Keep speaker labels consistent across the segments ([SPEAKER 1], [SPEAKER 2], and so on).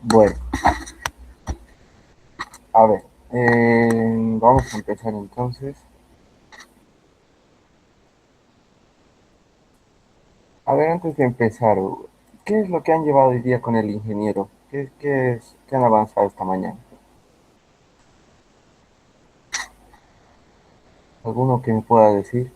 [SPEAKER 1] Bueno, a ver, vamos a empezar entonces. A ver, antes de empezar, ¿qué es lo que han llevado hoy día con el ingeniero? ¿Qué han avanzado esta mañana? ¿Alguno que me pueda decir?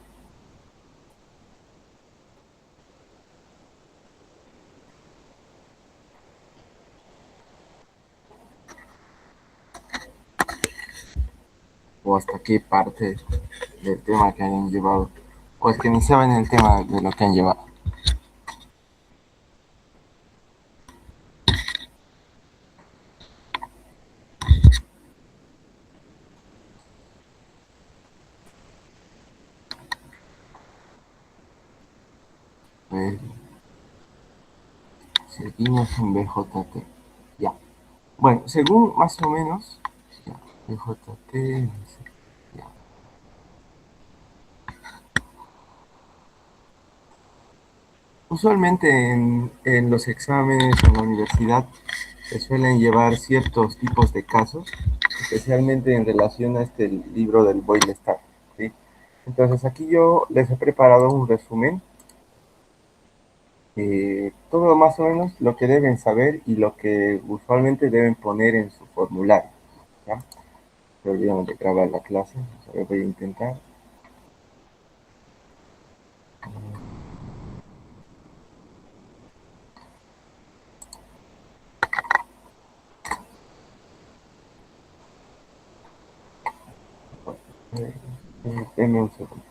[SPEAKER 1] ¿O hasta qué parte del tema que hayan llevado? ¿O es que ni saben el tema de lo que han llevado? Pues, seguimos en BJT. Ya. Bueno, según más o menos, ya, BJT, ya. Usualmente en los exámenes en la universidad se suelen llevar ciertos tipos de casos, especialmente en relación a este libro del Boyle-Star, ¿sí? Entonces aquí yo les he preparado un resumen, todo más o menos lo que deben saber y lo que usualmente deben poner en su formulario, ¿ya? Se olvidan de grabar la clase, a ver, voy a intentar. Denme un segundo.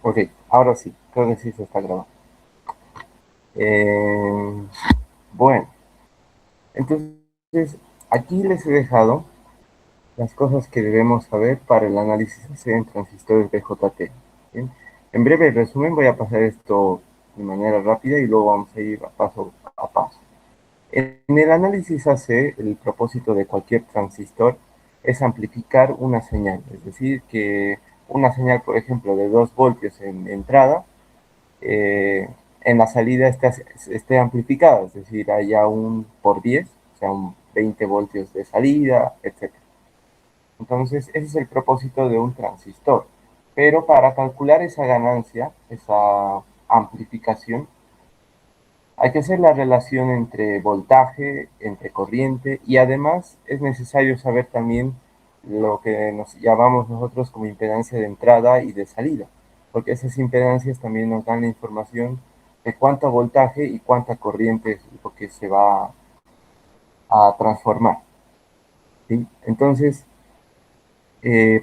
[SPEAKER 1] Ok, ahora sí, creo que sí se está grabando. Eh, bueno, entonces aquí les he dejado las cosas que debemos saber para el análisis en transistores BJT. ¿Bien? En breve resumen voy a pasar esto de manera rápida y luego vamos a ir paso a paso. En el análisis AC, el propósito de cualquier transistor es amplificar una señal, es decir, que una señal, por ejemplo, de 2 voltios en entrada, en la salida esté amplificada, es decir, haya un por 10, o sea, un 20 voltios de salida, etc. Entonces, ese es el propósito de un transistor. Pero para calcular esa ganancia, esa amplificación, hay que hacer la relación entre voltaje, entre corriente y además es necesario saber también lo que nos llamamos nosotros como impedancia de entrada y de salida, porque esas impedancias también nos dan la información de cuánto voltaje y cuánta corriente es lo que se va a transformar, ¿sí? Entonces,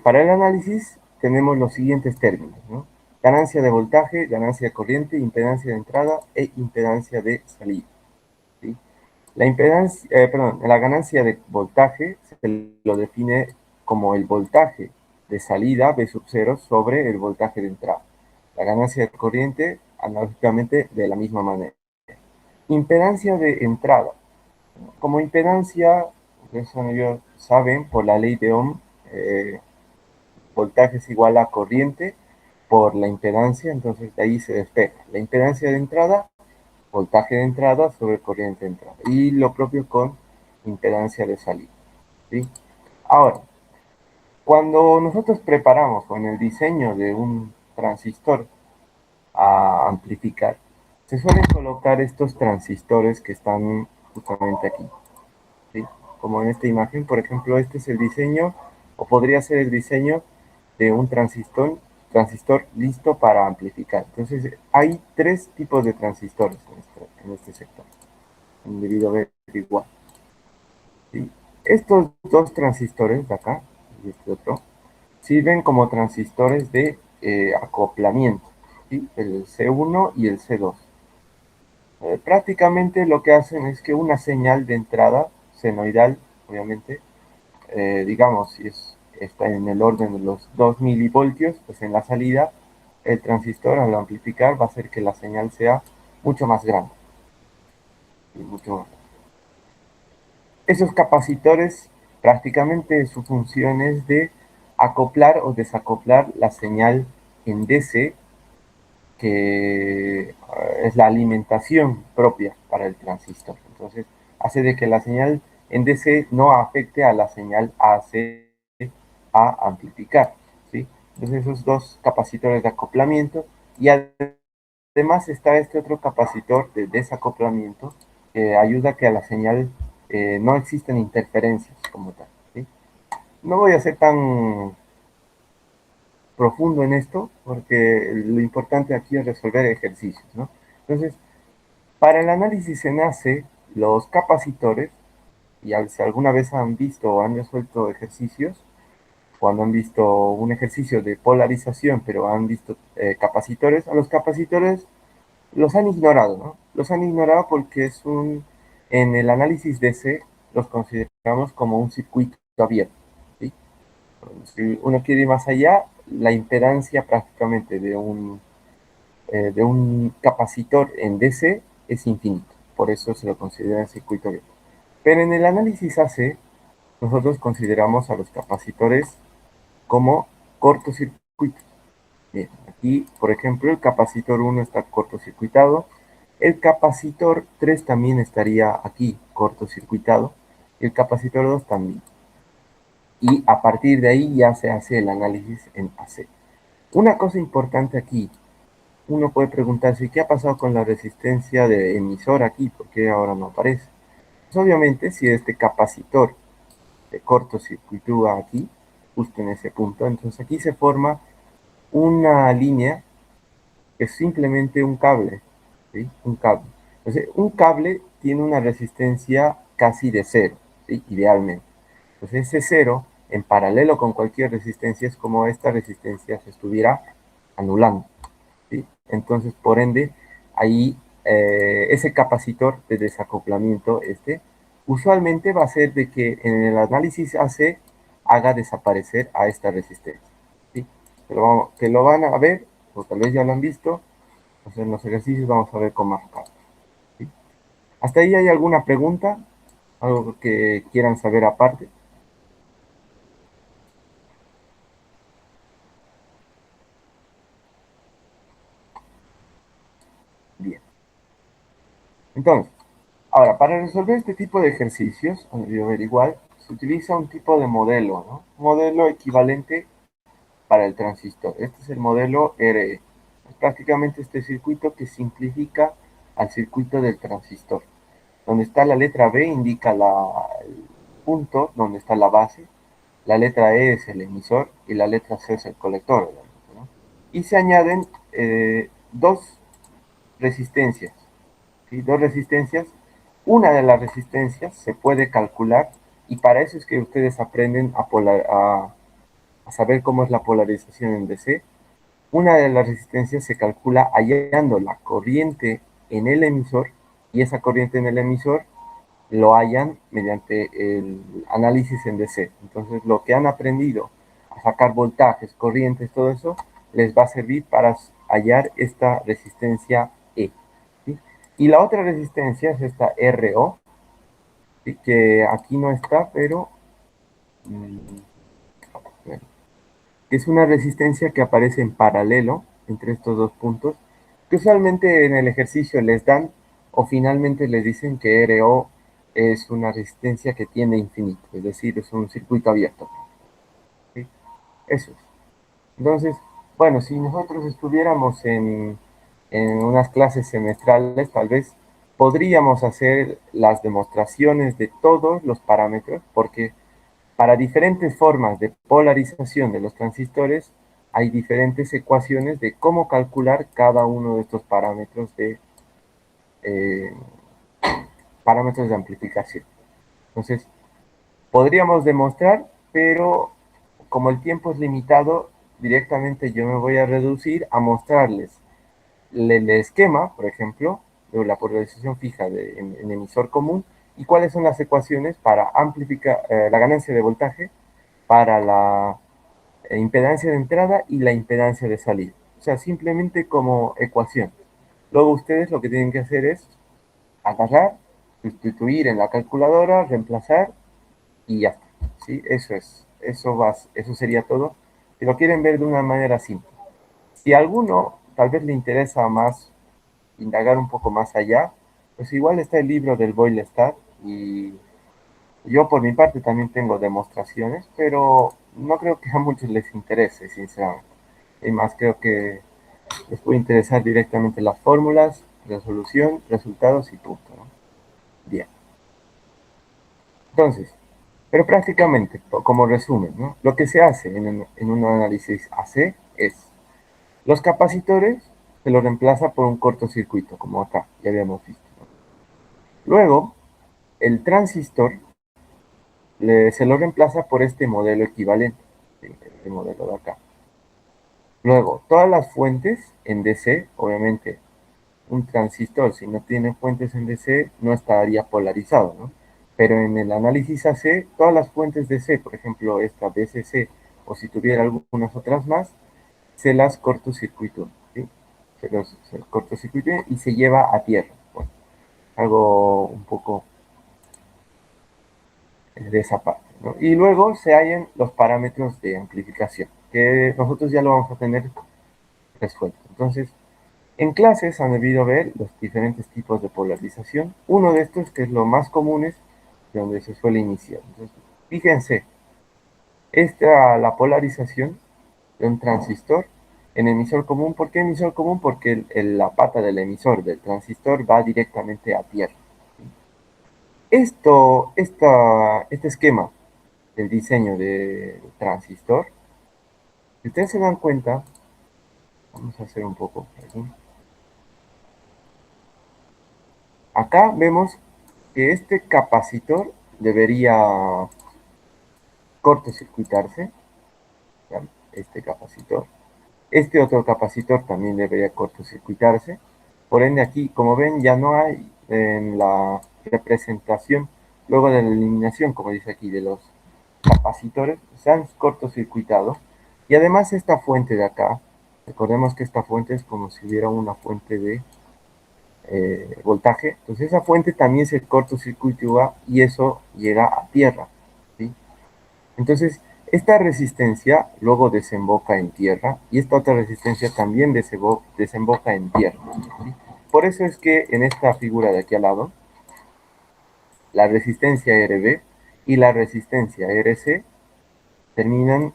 [SPEAKER 1] para el análisis tenemos los siguientes términos, ¿no? Ganancia de voltaje, ganancia de corriente, impedancia de entrada e impedancia de salida, ¿sí? La ganancia de voltaje se lo define como el voltaje de salida B sub 0 sobre el voltaje de entrada. La ganancia de corriente, analógicamente, de la misma manera. Impedancia de entrada. Como impedancia, eso ellos saben por la ley de Ohm, eh, voltaje es igual a corriente por la impedancia, entonces de ahí se despeja. La impedancia de entrada, voltaje de entrada sobre corriente de entrada. Y lo propio con impedancia de salida, ¿sí? Ahora, cuando nosotros preparamos con el diseño de un transistor a amplificar, se suelen colocar estos transistores que están justamente aquí, ¿sí? Como en esta imagen, por ejemplo, este es el diseño, o podría ser el diseño de un transistor listo para amplificar. Entonces, hay tres tipos de transistores en este sector, debido a igual. ¿Sí? Estos dos transistores de acá y este otro sirven como transistores de acoplamiento, ¿sí? El C1 y el C2. Prácticamente lo que hacen es que una señal de entrada senoidal, obviamente, digamos, si está en el orden de los 2 milivoltios, pues en la salida el transistor al amplificar va a hacer que la señal sea mucho más grande. Y mucho más. Esos capacitores, prácticamente su función es de acoplar o desacoplar la señal en DC, que es la alimentación propia para el transistor. Entonces, hace de que la señal en DC no afecte a la señal AC a amplificar, ¿sí? Entonces, esos dos capacitores de acoplamiento, y además está este otro capacitor de desacoplamiento que ayuda a que a la señal no existen interferencias como tal, ¿sí? No voy a ser tan profundo en esto, porque lo importante aquí es resolver ejercicios, ¿no? Entonces, para el análisis se nace los capacitores, y si alguna vez han visto o han resuelto ejercicios, cuando han visto un ejercicio de polarización, pero han visto capacitores, a los capacitores los han ignorado, ¿no? Los han ignorado porque en el análisis DC los consideramos como un circuito abierto, ¿sí? Si uno quiere ir más allá, la impedancia prácticamente de un capacitor en DC es infinito, por eso se lo considera circuito abierto. Pero en el análisis AC, nosotros consideramos a los capacitores como cortocircuitos. Bien, aquí, por ejemplo, el capacitor 1 está cortocircuitado, el capacitor 3 también estaría aquí cortocircuitado, y el capacitor 2 también. Y a partir de ahí ya se hace el análisis en AC. Una cosa importante aquí, uno puede preguntarse, ¿qué ha pasado con la resistencia de emisor aquí? ¿Por qué ahora no aparece? Pues obviamente, si este capacitor de cortocircuitúa aquí, justo en ese punto, entonces aquí se forma una línea que es simplemente un cable, ¿sí? Un cable. Entonces, un cable tiene una resistencia casi de cero, ¿sí? Idealmente. Entonces, ese cero, en paralelo con cualquier resistencia, es como esta resistencia se estuviera anulando, ¿sí? Entonces, por ende, ahí ese capacitor de desacoplamiento, usualmente va a ser de que en el análisis AC haga desaparecer a esta resistencia, ¿sí? Que lo van a ver, o tal vez ya lo han visto, pues en los ejercicios vamos a ver con más calma, ¿sí? ¿Hasta ahí hay alguna pregunta? ¿Algo que quieran saber aparte? Bien. Entonces, ahora, para resolver este tipo de ejercicios, a ver igual, se utiliza un tipo de modelo, ¿no? Un modelo equivalente para el transistor. Este es el modelo RE. Es prácticamente este circuito que simplifica al circuito del transistor. Donde está la letra B indica el punto donde está la base, la letra E es el emisor y la letra C es el colector, ¿no? Y se añaden dos resistencias, ¿sí? Dos resistencias. Una de las resistencias se puede calcular, y para eso es que ustedes aprenden a saber cómo es la polarización en DC. Una de las resistencias se calcula hallando la corriente en el emisor, y esa corriente en el emisor lo hallan mediante el análisis en DC. Entonces, lo que han aprendido a sacar voltajes, corrientes, todo eso, les va a servir para hallar esta resistencia E, ¿sí? Y la otra resistencia es esta RO, ¿sí? Que aquí no está, pero es una resistencia que aparece en paralelo entre estos dos puntos, que usualmente en el ejercicio les dan o finalmente les dicen que RO es una resistencia que tiene infinito, es decir, es un circuito abierto, ¿sí? Eso es. Entonces, bueno, si nosotros estuviéramos en unas clases semestrales tal vez podríamos hacer las demostraciones de todos los parámetros, porque para diferentes formas de polarización de los transistores hay diferentes ecuaciones de cómo calcular cada uno de estos eh, parámetros de amplificación. Entonces, podríamos demostrar, pero como el tiempo es limitado, directamente yo me voy a reducir a mostrarles el esquema, por ejemplo, de la polarización fija en emisor común y cuáles son las ecuaciones para amplificar la ganancia de voltaje para la impedancia de entrada y la impedancia de salida. O sea, simplemente como ecuación. Luego ustedes lo que tienen que hacer es agarrar, sustituir en la calculadora, reemplazar y ya está. ¿Sí? Eso sería todo. Si lo quieren ver de una manera simple. Si a alguno tal vez le interesa más indagar un poco más allá, pues igual está el libro del Boyle-Stat y yo por mi parte también tengo demostraciones, pero no creo que a muchos les interese, sinceramente. Y más creo que les puede interesar directamente las fórmulas, resolución, resultados y punto, ¿no? Bien. Entonces, pero prácticamente, como resumen, ¿no? Lo que se hace en un análisis AC es los capacitores se los reemplaza por un cortocircuito, como acá ya habíamos visto, ¿no? Luego, el transistor se lo reemplaza por este modelo equivalente, ¿sí? Este modelo de acá. Luego, todas las fuentes en DC, obviamente, un transistor, si no tiene fuentes en DC, no estaría polarizado, ¿no? Pero en el análisis AC, todas las fuentes DC, por ejemplo, esta DCC, o si tuviera algunas otras más, se las cortocircuito, ¿sí? Se cortocircuito y se lleva a tierra. Bueno, algo un poco de esa parte, ¿no? Y luego se hallan los parámetros de amplificación, que nosotros ya lo vamos a tener resuelto. Entonces, en clases han debido ver los diferentes tipos de polarización. Uno de estos, que es lo más común, es donde se suele iniciar. Entonces, fíjense, la polarización de un transistor en emisor común. ¿Por qué emisor común? Porque la pata del emisor del transistor va directamente a tierra. Este esquema del diseño del transistor, si ustedes se dan cuenta, vamos a hacer un poco aquí. Acá vemos que este capacitor debería cortocircuitarse, ¿ya? Este capacitor. Este otro capacitor también debería cortocircuitarse. Por ende, aquí, como ven, ya no hay en la representación, luego de la eliminación, como dice aquí, de los capacitores, se han cortocircuitado. Y además esta fuente de acá, recordemos que esta fuente es como si hubiera una fuente de voltaje, entonces esa fuente también se cortocircuita y eso llega a tierra, ¿sí? Entonces, esta resistencia luego desemboca en tierra y esta otra resistencia también desemboca en tierra, ¿sí? Por eso es que en esta figura de aquí al lado, la resistencia RB y la resistencia RC terminan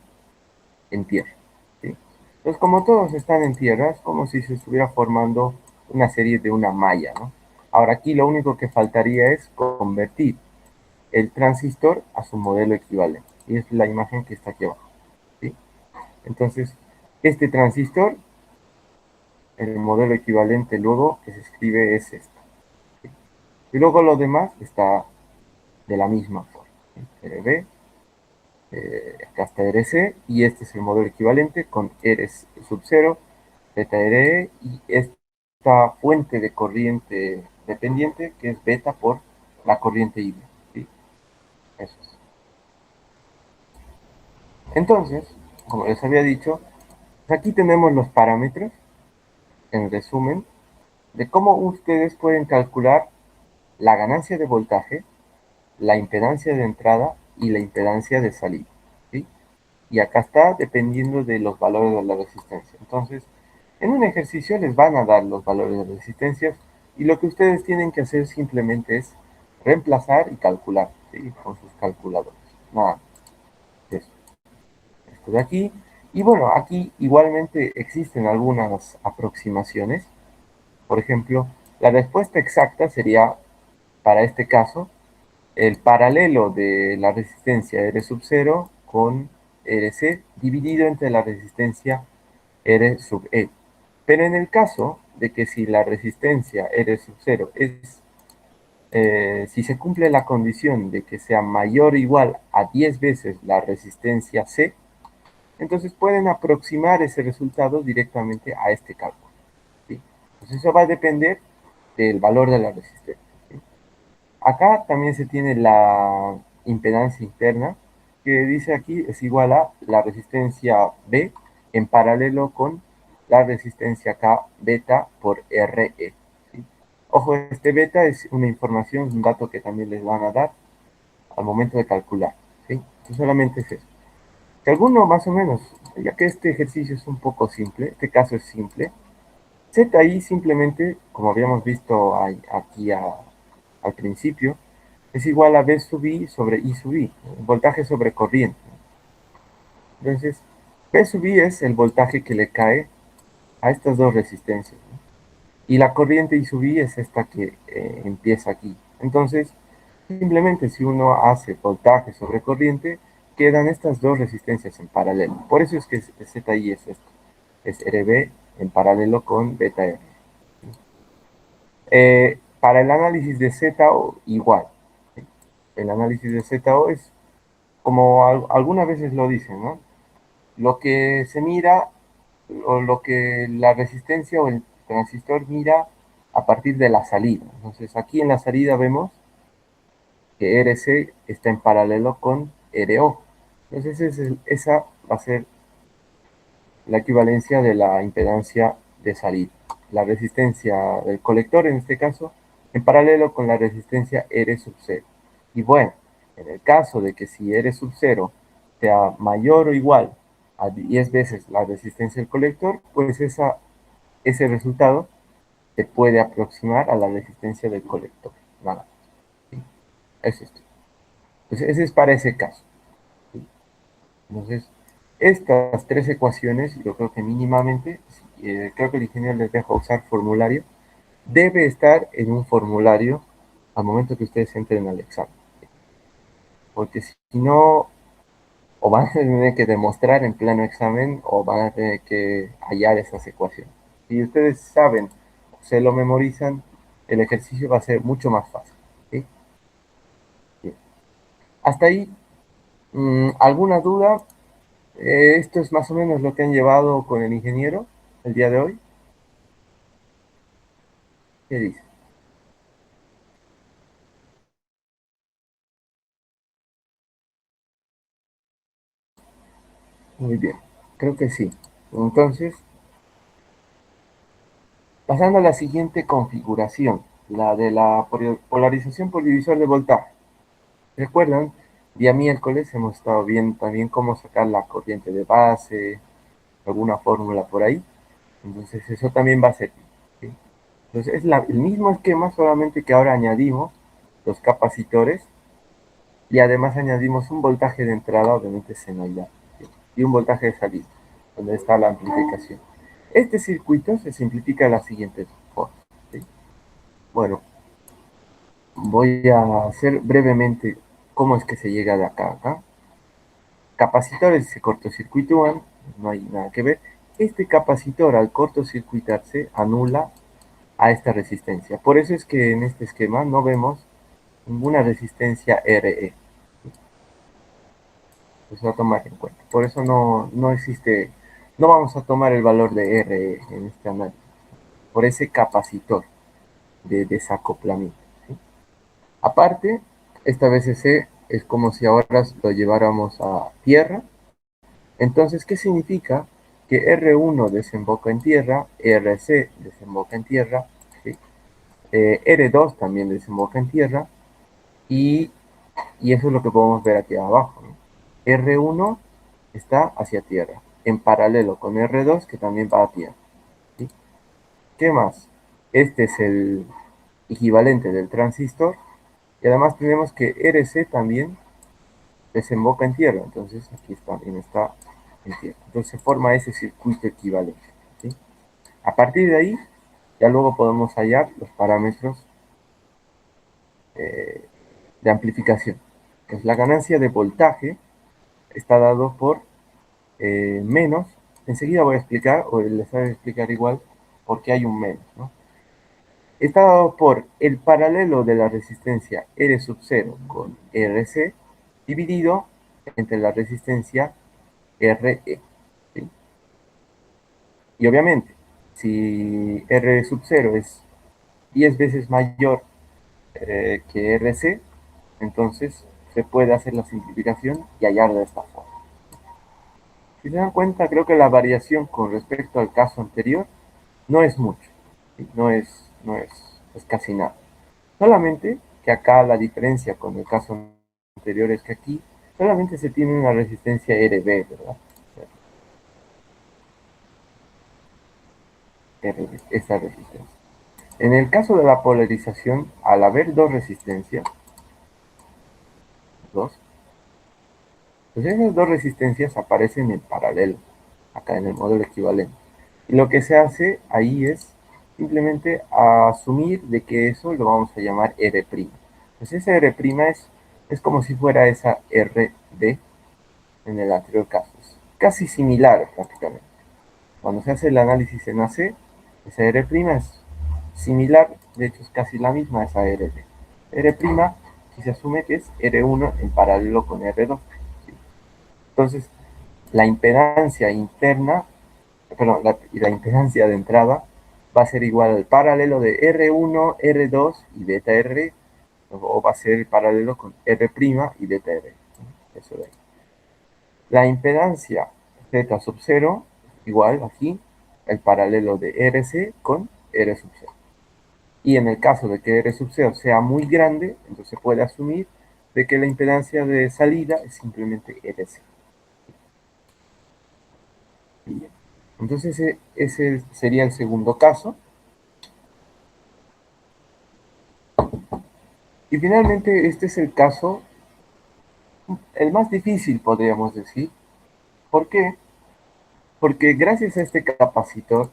[SPEAKER 1] en tierra, ¿sí? Entonces, como todos están en tierra, es como si se estuviera formando una serie de una malla, ¿no? Ahora aquí lo único que faltaría es convertir el transistor a su modelo equivalente. Y es la imagen que está aquí abajo, ¿sí? Entonces, este transistor, el modelo equivalente luego que se escribe es esto, ¿sí? Y luego lo demás está de la misma forma, ¿sí? RB, acá está RC, y este es el modelo equivalente con R sub 0, beta RE, y esta fuente de corriente dependiente que es beta por la corriente I. ¿Sí? Eso es. Entonces, como les había dicho, aquí tenemos los parámetros, en resumen, de cómo ustedes pueden calcular la ganancia de voltaje, la impedancia de entrada y la impedancia de salida, ¿sí? Y acá está dependiendo de los valores de la resistencia. Entonces, en un ejercicio les van a dar los valores de resistencias y lo que ustedes tienen que hacer simplemente es reemplazar y calcular, ¿sí? Con sus calculadores. Nada, eso. Esto de aquí. Y bueno, aquí igualmente existen algunas aproximaciones. Por ejemplo, la respuesta exacta sería, para este caso, el paralelo de la resistencia R sub 0 con RC dividido entre la resistencia R sub E. Pero en el caso de que si la resistencia R sub 0 es, si se cumple la condición de que sea mayor o igual a 10 veces la resistencia C, entonces pueden aproximar ese resultado directamente a este cálculo. ¿Sí? Entonces eso va a depender del valor de la resistencia. ¿Sí? Acá también se tiene la impedancia interna, que dice aquí es igual a la resistencia B en paralelo con la resistencia K beta por RE. ¿Sí? Ojo, este beta es una información, un dato que también les van a dar al momento de calcular. ¿Sí? Solamente es eso. Si alguno más o menos, ya que este ejercicio es un poco simple, este caso es simple, ZI simplemente, como habíamos visto aquí al principio, es igual a V sub I sobre I sub I, voltaje sobre corriente. Entonces, V sub I es el voltaje que le cae a estas dos resistencias, ¿no? Y la corriente I sub I es esta que empieza aquí. Entonces, simplemente si uno hace voltaje sobre corriente, quedan estas dos resistencias en paralelo. Por eso es que ZI es esto, es RB en paralelo con beta R. Para el análisis de ZO, igual. El análisis de ZO es como algunas veces lo dicen, ¿no? Lo que se mira o lo que la resistencia o el transistor mira a partir de la salida. Entonces aquí en la salida vemos que RC está en paralelo con RO. Entonces esa va a ser la equivalencia de la impedancia de salida. La resistencia del colector, en este caso, en paralelo con la resistencia R sub 0. Y bueno, en el caso de que si R sub 0 sea mayor o igual a 10 veces la resistencia del colector, pues ese resultado se puede aproximar a la resistencia del colector. Nada más. ¿Sí? Es esto. Entonces, ese es para ese caso. ¿Sí? Entonces, estas tres ecuaciones, yo creo que mínimamente, creo que el ingeniero les deja usar formulario, debe estar en un formulario al momento que ustedes entren al examen. Porque si no, o van a tener que demostrar en pleno examen o van a tener que hallar esas ecuaciones. Si ustedes saben, se lo memorizan, el ejercicio va a ser mucho más fácil. ¿Sí? Bien. Hasta ahí, ¿alguna duda? Esto es más o menos lo que han llevado con el ingeniero el día de hoy. ¿Qué dice? Muy bien, creo que sí. Entonces, pasando a la siguiente configuración, la de la polarización por divisor de voltaje. ¿Recuerdan? Día miércoles hemos estado viendo también cómo sacar la corriente de base, alguna fórmula por ahí. Entonces, eso también va a ser. ¿Sí? Entonces, es el mismo esquema, solamente que ahora añadimos los capacitores y además añadimos un voltaje de entrada, obviamente senoidal, ¿sí? Y un voltaje de salida, donde está la amplificación. Este circuito se simplifica de la siguiente forma. ¿Sí? Bueno, voy a hacer brevemente cómo es que se llega de acá a acá. Capacitores se cortocircuitúan, no hay nada que ver. Este capacitor al cortocircuitarse anula a esta resistencia. Por eso es que en este esquema no vemos ninguna resistencia RE. Eso a tomar en cuenta. Por eso no existe, no vamos a tomar el valor de RE en este análisis, por ese capacitor de desacoplamiento. ¿Sí? Aparte, esta VCC es como si ahora lo lleváramos a tierra. Entonces, ¿qué significa? Que R1 desemboca en tierra, RC desemboca en tierra, ¿sí? R2 también desemboca en tierra, y, y eso es lo que podemos ver aquí abajo, ¿no? R1 está hacia tierra, en paralelo con R2 que también va a tierra. ¿Sí? ¿Qué más? Este es el equivalente del transistor, y además tenemos que RC también desemboca en tierra, entonces aquí también está en tierra. Entonces se forma ese circuito equivalente. ¿Sí? A partir de ahí, Ya luego podemos hallar los parámetros de amplificación. Pues la ganancia de voltaje está dado por menos, enseguida voy a explicar, o les voy a explicar igual, por qué hay un menos, ¿no? Está dado por el paralelo de la resistencia R sub 0 con RC dividido entre la resistencia RE. ¿Sí? Y obviamente, si R sub 0 es 10 veces mayor que RC, entonces se puede hacer la simplificación y hallar de esta forma. Si se dan cuenta, creo que la variación con respecto al caso anterior no es mucho, ¿sí? No es casi nada. Solamente que acá la diferencia con el caso anterior es que aquí solamente se tiene una resistencia RB, ¿verdad? RB, esa resistencia. En el caso de la polarización, al haber dos resistencias, dos, pues esas dos resistencias aparecen en paralelo, acá en el modelo equivalente. Y lo que se hace ahí es simplemente asumir de que eso lo vamos a llamar R'. Pues esa R' es como si fuera esa RD en el anterior caso. Es casi similar prácticamente. Cuando se hace el análisis en AC, esa R' es similar, de hecho es casi la misma a esa RD. R' si se asume que es R1 en paralelo con R2. ¿Sí? Entonces, la impedancia interna, perdón, la impedancia de entrada va a ser igual al paralelo de R1, R2 y beta R, o va a ser el paralelo con R' y beta R. Eso de ahí. La impedancia Z sub 0, igual aquí, el paralelo de RC con R sub 0. Y en el caso de que R sub 0 sea muy grande, entonces se puede asumir de que la impedancia de salida es simplemente RC. Bien. Entonces ese sería el segundo caso. Y finalmente este es el caso, el más difícil podríamos decir. ¿Por qué? Porque gracias a este capacitor,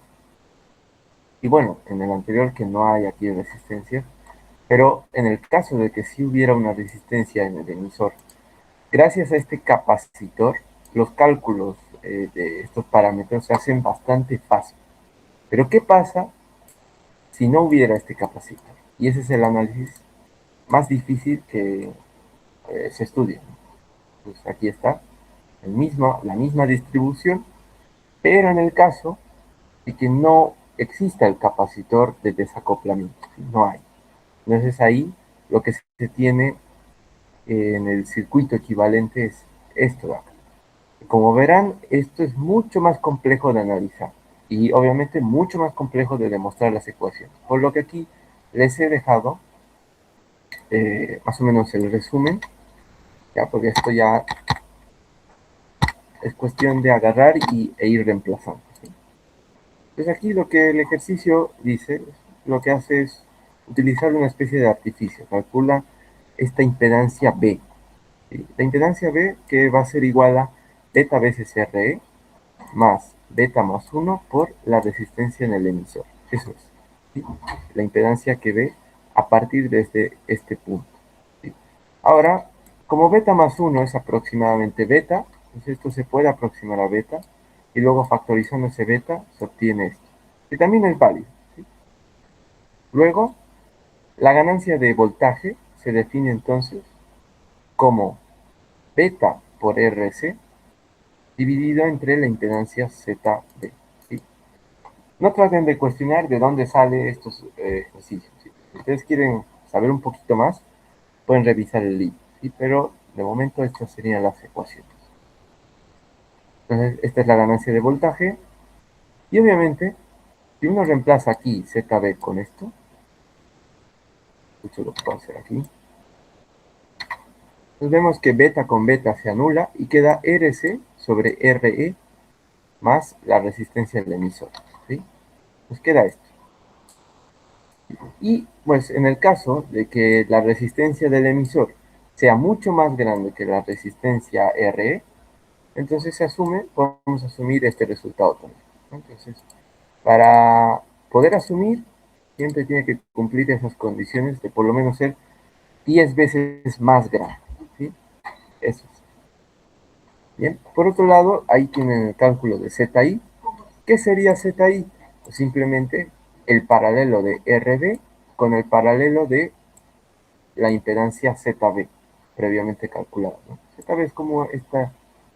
[SPEAKER 1] y bueno, en el anterior que no hay aquí resistencia, pero en el caso de que sí hubiera una resistencia en el emisor, gracias a este capacitor, los cálculos de estos parámetros se hacen bastante fácil. Pero ¿qué pasa si no hubiera este capacitor? Y ese es el análisis más difícil que se estudia. Pues aquí está la misma distribución, pero en el caso de que no exista el capacitor de desacoplamiento, ¿sí? No hay. Entonces ahí lo que se tiene en el circuito equivalente es esto de acá. Como verán, esto es mucho más complejo de analizar y obviamente mucho más complejo de demostrar las ecuaciones. Por lo que aquí les he dejado más o menos el resumen, ya, porque esto ya es cuestión de agarrar e ir reemplazando. ¿Sí? Entonces aquí lo que el ejercicio dice, lo que hace es utilizar una especie de artificio, calcula esta impedancia B. ¿Sí? La impedancia B que va a ser igual a beta veces RE más beta más 1 por la resistencia en el emisor. Eso es. ¿Sí? La impedancia que ve a partir de este punto. ¿Sí? Ahora, como beta más 1 es aproximadamente beta, pues esto se puede aproximar a beta y luego factorizando ese beta se obtiene esto, que también es válido. ¿Sí? Luego, la ganancia de voltaje se define entonces como beta por RC dividido entre la impedancia ZB. ¿Sí? No traten de cuestionar de dónde salen estos ejercicios. ¿Sí? Si ustedes quieren saber un poquito más, pueden revisar el libro. ¿Sí? Pero de momento estas serían las ecuaciones. Entonces, esta es la ganancia de voltaje. Y obviamente, si uno reemplaza aquí ZB con esto, esto lo puedo hacer aquí, pues vemos que beta con beta se anula y queda RC sobre RE más la resistencia del emisor. ¿Sí? Pues queda esto. Y pues en el caso de que la resistencia del emisor sea mucho más grande que la resistencia RE, entonces podemos asumir este resultado también. Entonces, para poder asumir, siempre tiene que cumplir esas condiciones de por lo menos ser 10 veces más grande. ¿Sí? Eso es. Bien. Por otro lado, ahí tienen el cálculo de ZI. ¿Qué sería ZI? Pues simplemente el paralelo de RB con el paralelo de la impedancia ZB previamente calculada, ¿no? ZB es como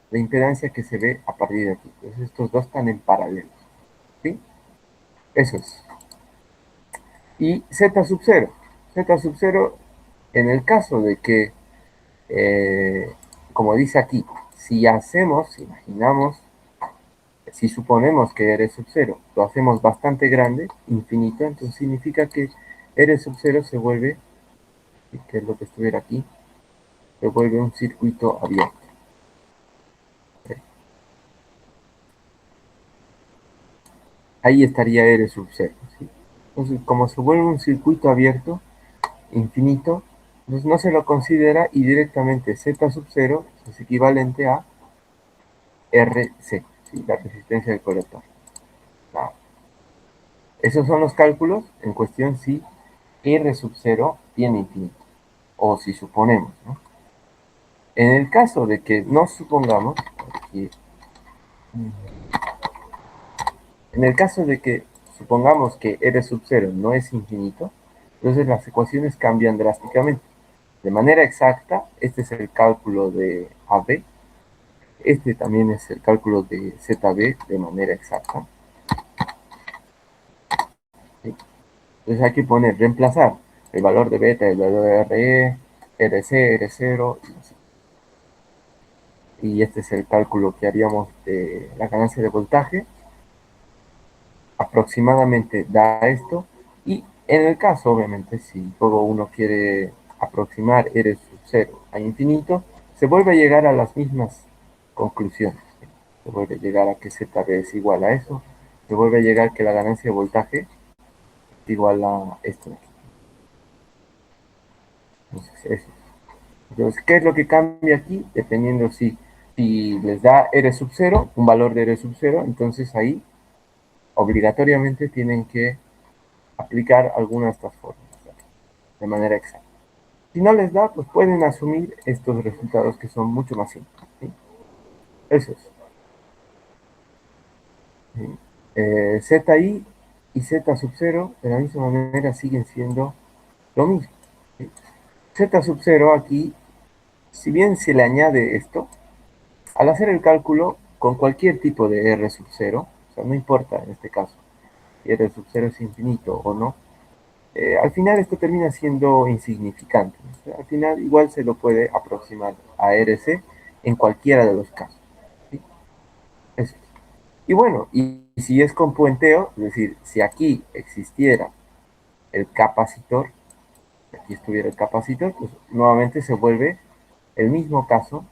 [SPEAKER 1] la impedancia que se ve a partir de aquí. Entonces estos dos están en paralelo. ¿Sí? Eso es. Y Z sub 0. Z sub 0, en el caso de que, como dice aquí, si imaginamos, si suponemos que R sub 0 lo hacemos bastante grande, infinito, entonces significa que R sub 0 se vuelve, que es lo que estuviera aquí, se vuelve un circuito abierto. Ahí estaría R sub 0. ¿Sí? Entonces, como se vuelve un circuito abierto, infinito, entonces no se lo considera y directamente Z sub 0 es equivalente a RC, ¿sí? La resistencia del colector. Ah, esos son los cálculos en cuestión si R sub 0 tiene infinito, o si suponemos, ¿no? En el caso de que no supongamos, aquí, en el caso de que supongamos que R sub 0 no es infinito, entonces las ecuaciones cambian drásticamente. De manera exacta, este es el cálculo de AB, este también es el cálculo de ZB de manera exacta. ¿Sí? Entonces hay que poner, reemplazar el valor de beta, el valor de RE, RC, R0, y este es el cálculo que haríamos de la ganancia de voltaje. Aproximadamente da esto, y en el caso, obviamente, si todo uno quiere aproximar R sub 0 a infinito, se vuelve a llegar a las mismas conclusiones. Se vuelve a llegar a que ZB es igual a eso, se vuelve a llegar a que la ganancia de voltaje es igual a esto de aquí. Entonces, eso. Entonces, ¿qué es lo que cambia aquí? Dependiendo si les da R sub 0, un valor de R sub 0, entonces ahí obligatoriamente tienen que aplicar alguna de estas fórmulas de manera exacta. Si no les da, pues pueden asumir estos resultados que son mucho más simples. ¿Sí? Eso es. ¿Sí? ZI y Z sub 0 de la misma manera siguen siendo lo mismo. ¿Sí? Z sub 0 aquí, si bien se le añade esto, al hacer el cálculo con cualquier tipo de R sub 0, o sea, no importa en este caso si R sub 0 es infinito o no, al final esto termina siendo insignificante. O sea, al final igual se lo puede aproximar a RC en cualquiera de los casos. ¿Sí? Eso es. Y bueno, y si es con puenteo, es decir, si aquí existiera el capacitor, aquí estuviera el capacitor, pues nuevamente se vuelve el mismo caso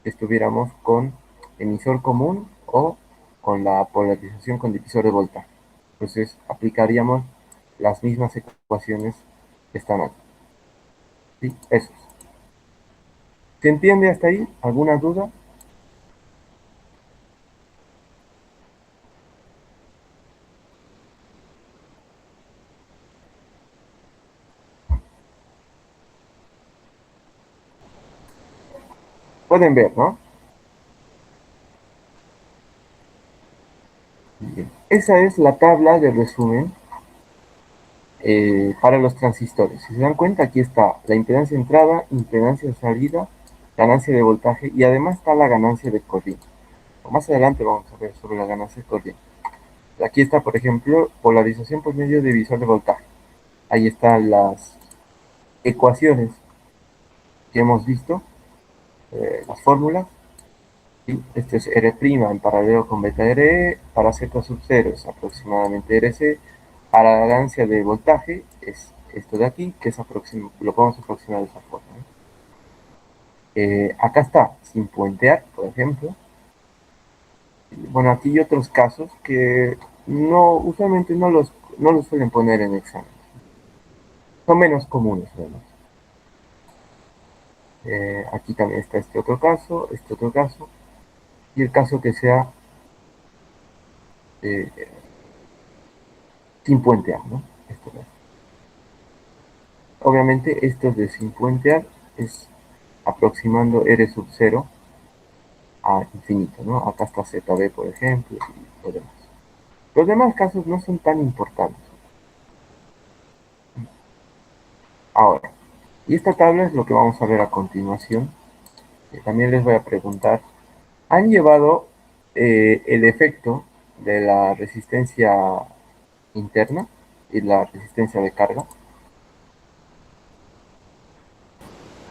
[SPEAKER 1] que estuviéramos con emisor común o con la polarización con divisor de voltaje. Entonces aplicaríamos las mismas ecuaciones que están aquí. ¿Sí? Eso es. ¿Se entiende hasta ahí? ¿Alguna duda? Pueden ver, ¿no? Bien. Esa es la tabla de resumen para los transistores. Si se dan cuenta, aquí está la impedancia de entrada, impedancia de salida, ganancia de voltaje y además está la ganancia de corriente. Más adelante vamos a ver sobre la ganancia de corriente. Aquí está, por ejemplo, polarización por medio de divisor de voltaje. Ahí están las ecuaciones que hemos visto, las fórmulas. ¿Sí? Este es R' en paralelo con beta RE, para Z sub 0 es aproximadamente RC, para la ganancia de voltaje es esto de aquí, que es lo podemos aproximar de esa forma. ¿No? Acá está, sin puentear, por ejemplo. Bueno, aquí hay otros casos que usualmente no los suelen poner en examen. Son menos comunes, además. Aquí también está este otro caso, y el caso que sea eh, sin puentear, ¿no? Esto de aquí. Obviamente esto de 50 es aproximando R sub 0 a infinito, ¿no? Acá está ZB, por ejemplo, y lo demás. Los demás casos no son tan importantes. Ahora, y esta tabla es lo que vamos a ver a continuación. También les voy a preguntar, ¿han llevado el efecto de la resistencia interna y la resistencia de carga?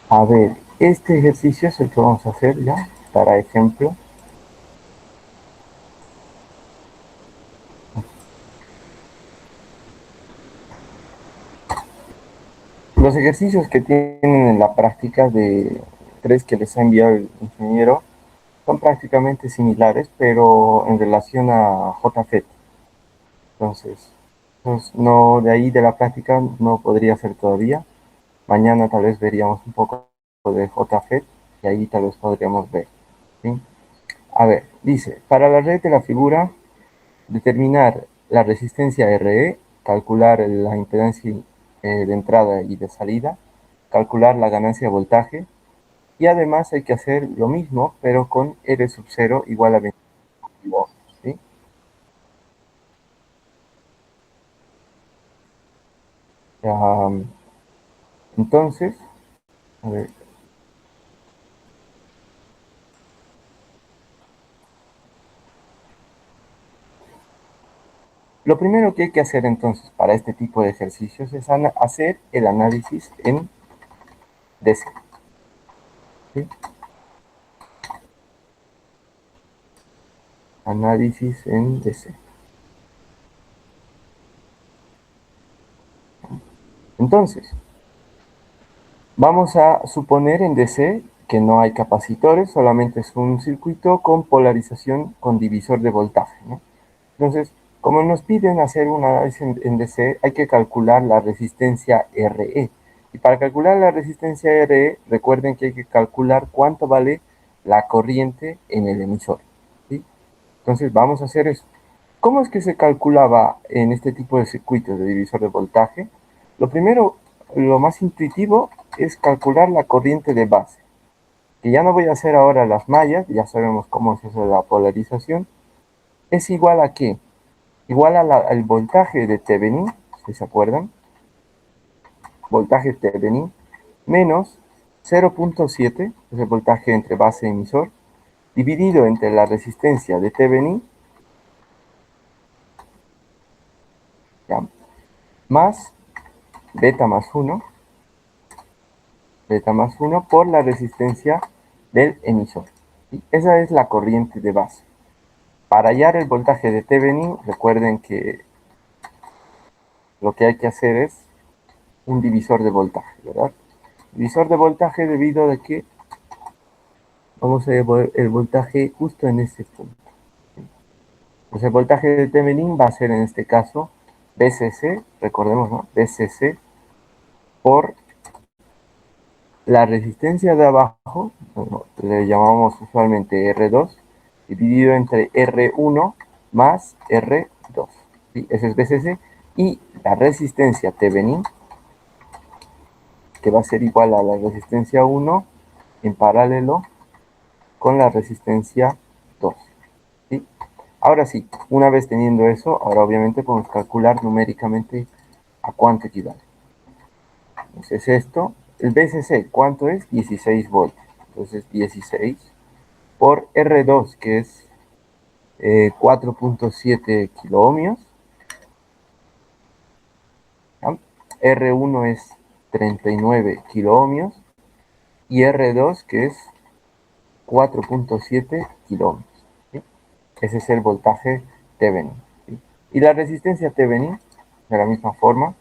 [SPEAKER 1] A ver, este ejercicio es el que vamos a hacer ya, para ejemplo. Los ejercicios que tienen en la práctica de 3 que les ha enviado el ingeniero son prácticamente similares, pero en relación a JFET. Entonces, no, de ahí de la práctica no podría ser todavía. Mañana tal vez veríamos un poco de JFET y ahí tal vez podríamos ver. ¿Sí? A ver, dice, para la red de la figura, determinar la resistencia RE, calcular la impedancia de entrada y de salida, calcular la ganancia de voltaje y además hay que hacer lo mismo pero con R sub 0 igual a 25 ohms. ¿Sí? Um, entonces, a ver, lo primero que hay que hacer entonces para este tipo de ejercicios es hacer el análisis en DC. ¿Sí? Análisis en DC. Entonces, vamos a suponer en DC que no hay capacitores, solamente es un circuito con polarización con divisor de voltaje, ¿no? Entonces, como nos piden hacer un análisis en DC, hay que calcular la resistencia RE. Y para calcular la resistencia RE, recuerden que hay que calcular cuánto vale la corriente en el emisor. ¿Sí? Entonces, vamos a hacer eso. ¿Cómo es que se calculaba en este tipo de circuitos de divisor de voltaje? Lo primero, lo más intuitivo es calcular la corriente de base. Que ya no voy a hacer ahora las mallas, ya sabemos cómo es eso de la polarización. ¿Es igual a qué? Igual al voltaje de Thevenin, si se acuerdan, voltaje Thevenin, menos 0.7, es el voltaje entre base y emisor, dividido entre la resistencia de Thevenin, ¿ya? Más beta más 1, beta más 1 por la resistencia del emisor. ¿Sí? Esa es la corriente de base. Para hallar el voltaje de Thevenin, recuerden que lo que hay que hacer es un divisor de voltaje, ¿verdad? Divisor de voltaje debido a que vamos a ver el voltaje justo en este punto. Pues el voltaje de Thevenin va a ser en este caso VCC, recordemos, ¿no? VCC por la resistencia de abajo, bueno, le llamamos usualmente R2, dividido entre R1 más R2. ¿Sí? Ese es VCC. Y la resistencia Thevenin, que va a ser igual a la resistencia 1 en paralelo con la resistencia 2. ¿Sí? Ahora sí, una vez teniendo eso, ahora obviamente podemos calcular numéricamente a cuánto equivale. Entonces esto, el BCC, ¿cuánto es? 16 voltios. Entonces 16 por R2, que es 4.7 kiloohmios. ¿Ya? R1 es 39 kiloohmios y R2, que es 4.7 kiloohmios. ¿Sí? Ese es el voltaje Thevenin. ¿Sí? Y la resistencia Thevenin, de la misma forma,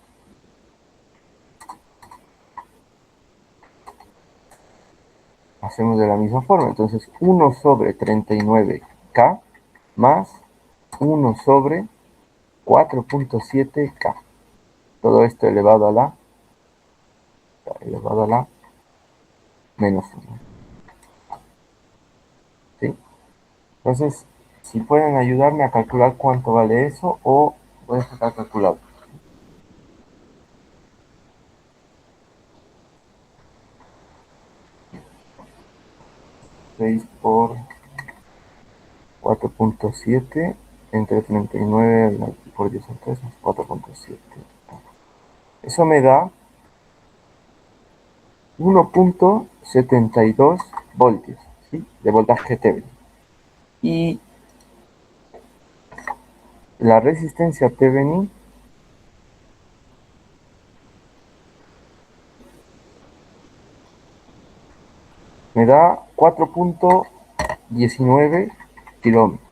[SPEAKER 1] hacemos de la misma forma. Entonces, 1 sobre 39K más 1 sobre 4.7K. Todo esto elevado a la menos 1. ¿Sí? Entonces, si pueden ayudarme a calcular cuánto vale eso o voy a sacar calculador. 6 por 4.7 entre 39 por 10 entonces 4.7. Eso me da 1.72 voltios, ¿sí? De voltaje Thevenin. Y la resistencia Thevenin me da 4.19 kilómetros.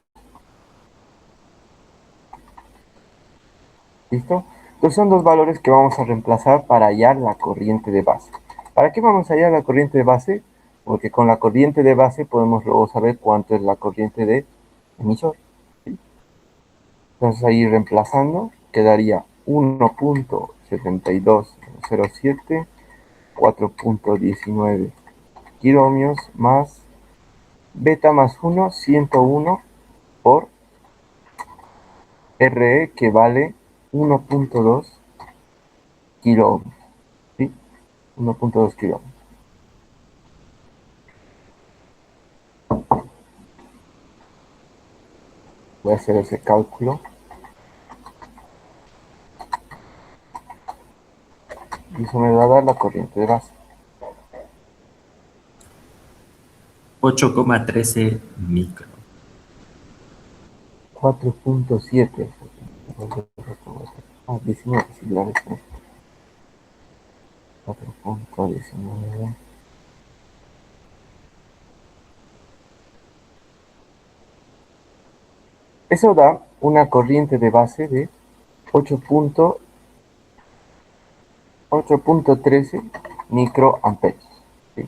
[SPEAKER 1] ¿Listo? Entonces son dos valores que vamos a reemplazar para hallar la corriente de base. ¿Para qué vamos a hallar la corriente de base? Porque con la corriente de base podemos luego saber cuánto es la corriente de emisor. ¿Sí? Entonces ahí reemplazando quedaría 1.7207, 4.19 kiloohmios más beta más 1, 101 por RE, que vale 1.2 kiloohmios. ¿Sí? 1.2 kiloohmios. Voy a hacer ese cálculo. Y eso me va a dar la corriente de base.
[SPEAKER 2] 8,13 micro.
[SPEAKER 1] 4.7. 19, sí, la vez. 4.19. Eso da una corriente de base de 8.13 microamperios. ¿Sí?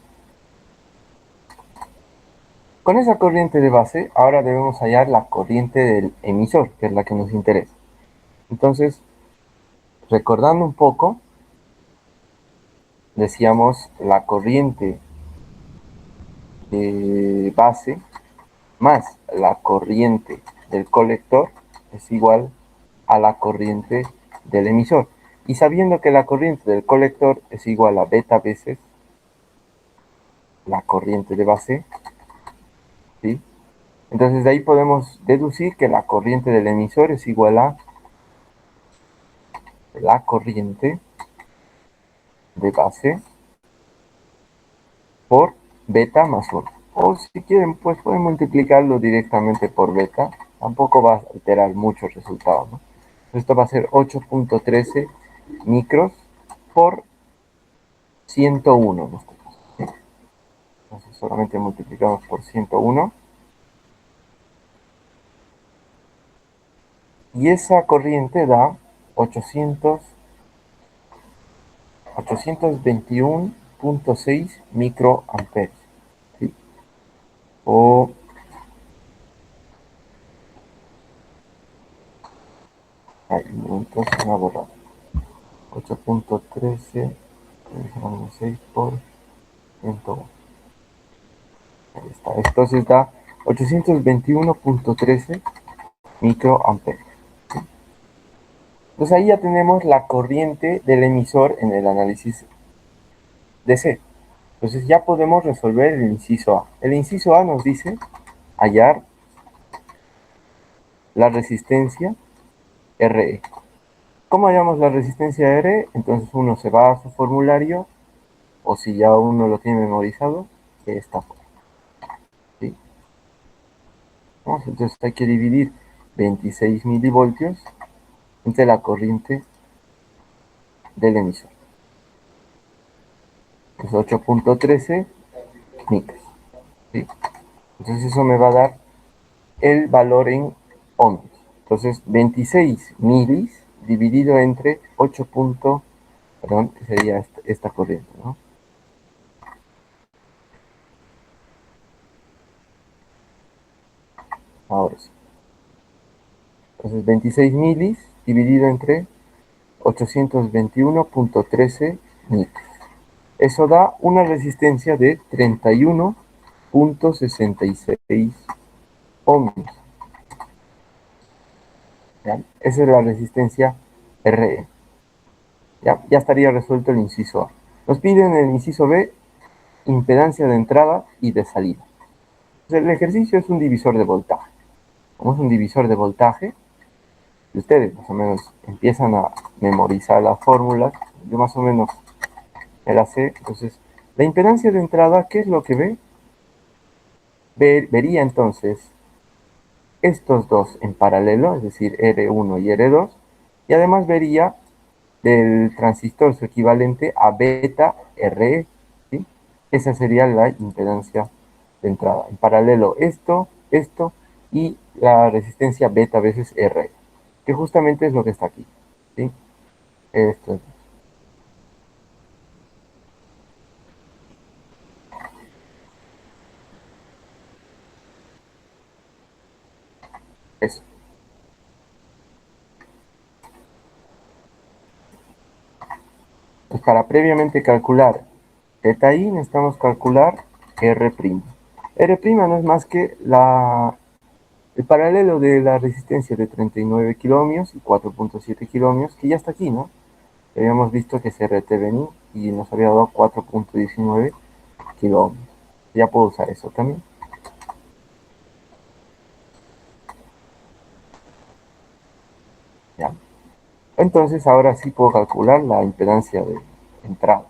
[SPEAKER 1] Con esa corriente de base, ahora debemos hallar la corriente del emisor, que es la que nos interesa. Entonces, recordando un poco, decíamos la corriente de base más la corriente del colector es igual a la corriente del emisor. Y sabiendo que la corriente del colector es igual a beta veces la corriente de base, ¿sí? Entonces de ahí podemos deducir que la corriente del emisor es igual a la corriente de base por beta más 1. O si quieren, pues pueden multiplicarlo directamente por beta. Tampoco va a alterar mucho el resultado, ¿no? Esto va a ser 8.13 micros por 101. ¿Sí? Entonces solamente multiplicamos por 101. Y esa corriente da 821.6 microamperes. ¿Sí? O ay, entonces se me ha borrado. 8.13 6 por 101. Ahí está. Entonces da 821.13 microamperes. Entonces ahí ya tenemos la corriente del emisor en el análisis de C. Entonces ya podemos resolver el inciso A. El inciso A nos dice hallar la resistencia RE. ¿Cómo hallamos la resistencia RE? Entonces uno se va a su formulario, o si ya uno lo tiene memorizado, de esta forma. ¿Sí? Entonces hay que dividir 26 milivoltios entre la corriente del emisor. Es 8.13 micros. ¿Sí? Entonces eso me va a dar el valor en ohmios. Entonces 26 milis dividido entre 8. Perdón, sería esta corriente, ¿no? Ahora sí. Entonces 26 milis dividido entre 821.13 micros. Eso da una resistencia de 31.66 ohmios. ¿Ya? Esa es la resistencia RE. Ya estaría resuelto el inciso A. Nos piden en el inciso B impedancia de entrada y de salida. El ejercicio es un divisor de voltaje. Como es un divisor de voltaje, si ustedes más o menos empiezan a memorizar las fórmulas, yo más o menos me las sé. Entonces, la impedancia de entrada, ¿qué es lo que ve? Vería entonces estos dos en paralelo, es decir, R1 y R2, y además vería del transistor su equivalente a beta RE, ¿sí? Esa sería la impedancia de entrada. En paralelo esto y la resistencia beta veces RE, que justamente es lo que está aquí, ¿sí? Esto es eso. Pues para previamente calcular θ i necesitamos calcular R'. R' no es más que el paralelo de la resistencia de 39 kiloohmios y 4.7 kiloohmios, que ya está aquí, ¿no? Habíamos visto que CRT venía y nos había dado 4.19 kiloohmios. Ya puedo usar eso también. ¿Ya? Entonces ahora sí puedo calcular la impedancia de entrada.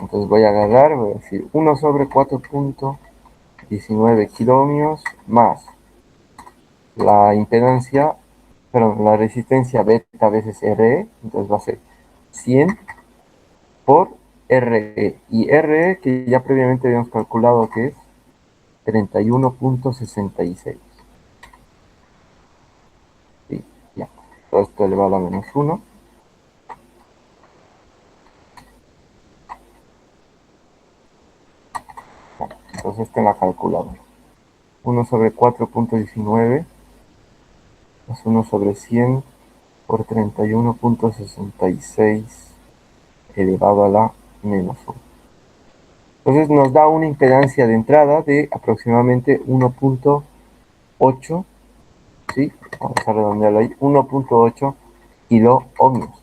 [SPEAKER 1] Entonces voy a agarrar, voy a decir 1 sobre 4.19 kiloohmios más la impedancia, perdón, la resistencia beta veces RE, entonces va a ser 100 por RE. Y RE, que ya previamente habíamos calculado que es 31.66. Sí, ya. Todo esto elevado a menos 1. Entonces esto en la calculadora. 1 sobre 4.19 más 1 sobre 100 por 31.66 elevado a la menos 1. Entonces nos da una impedancia de entrada de aproximadamente 1.8, ¿sí? Vamos a redondearlo ahí, 1.8 kilo ohmios.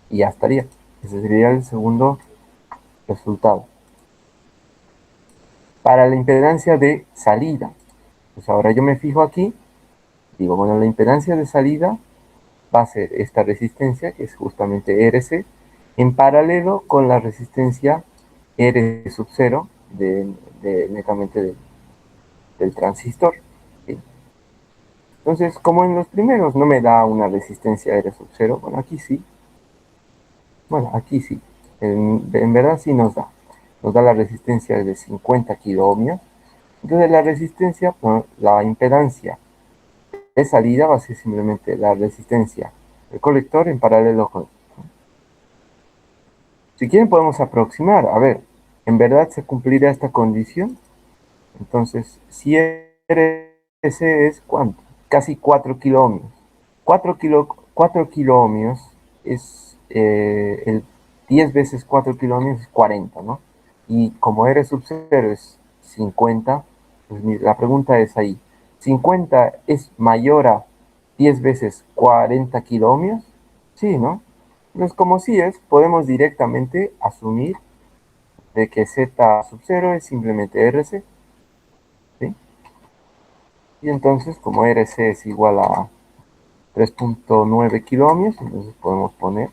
[SPEAKER 1] Y ya estaría. Ese sería el segundo resultado. Para la impedancia de salida, pues ahora yo me fijo aquí, digo, bueno, la impedancia de salida va a ser esta resistencia, que es justamente RC, en paralelo con la resistencia R sub 0 netamente del transistor. ¿Sí? Entonces, como en los primeros no me da una resistencia R sub 0, bueno, aquí sí, bueno, aquí sí, en verdad sí nos da la resistencia de 50 kiloohmios. Entonces la resistencia, bueno, la impedancia de salida va a ser simplemente la resistencia del colector en paralelo con... Si quieren podemos aproximar, a ver, ¿en verdad se cumplirá esta condición? Entonces, si RC es ¿cuánto? Casi 4 kiloohmios. 4 kiloohmios es el 10 veces 4 kiloohmios es 40, ¿no? Y como R sub 0 es 50, pues la pregunta es ahí, ¿50 es mayor a 10 veces 40 kiloohmios? Sí, ¿no? Entonces, como sí es, podemos directamente asumir de que Z sub 0 es simplemente RC, ¿sí? Y entonces, como RC es igual a 3.9 kiloohmios, entonces podemos poner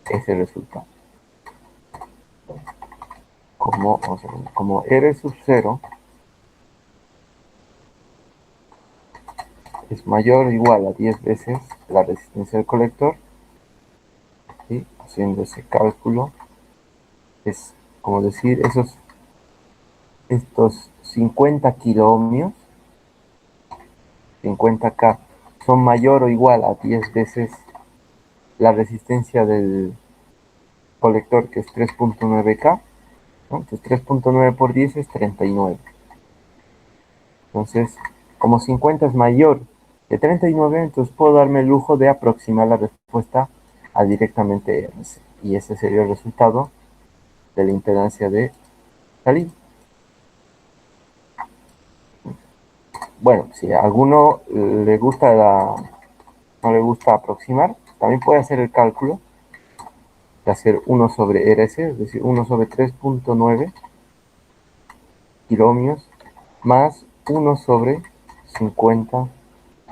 [SPEAKER 1] ese resultado. Como R sub 0 es mayor o igual a 10 veces la resistencia del colector, ¿sí? Haciendo ese cálculo, es como decir, estos 50 kiloohmios, 50K, son mayor o igual a 10 veces la resistencia del colector, que es 3.9K, ¿no? Entonces 3.9 por 10 es 39. Entonces, como 50 es mayor que 39, entonces puedo darme el lujo de aproximar la respuesta a directamente RC. Y ese sería el resultado de la impedancia de salida. Bueno, si a alguno le gusta no le gusta aproximar, también puede hacer el cálculo de hacer 1 sobre RC, es decir, 1 sobre 3.9 kiloohmios más 1 sobre 50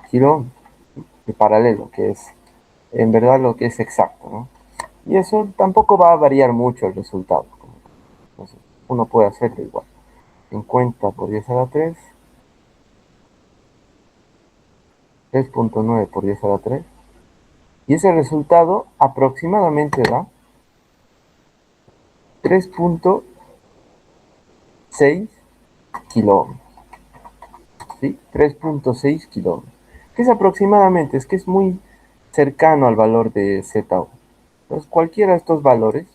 [SPEAKER 1] kiloohmios de paralelo, que es en verdad lo que es exacto, ¿no? Y eso tampoco va a variar mucho el resultado. Entonces, uno puede hacerlo igual. 50 por 10 a la 3, 3.9 por 10 a la 3. Y ese resultado aproximadamente da 3.6 kilómetros. ¿Sí? 3.6 kilómetros. Que es aproximadamente, es que es muy cercano al valor de Z1. Entonces, cualquiera de estos valores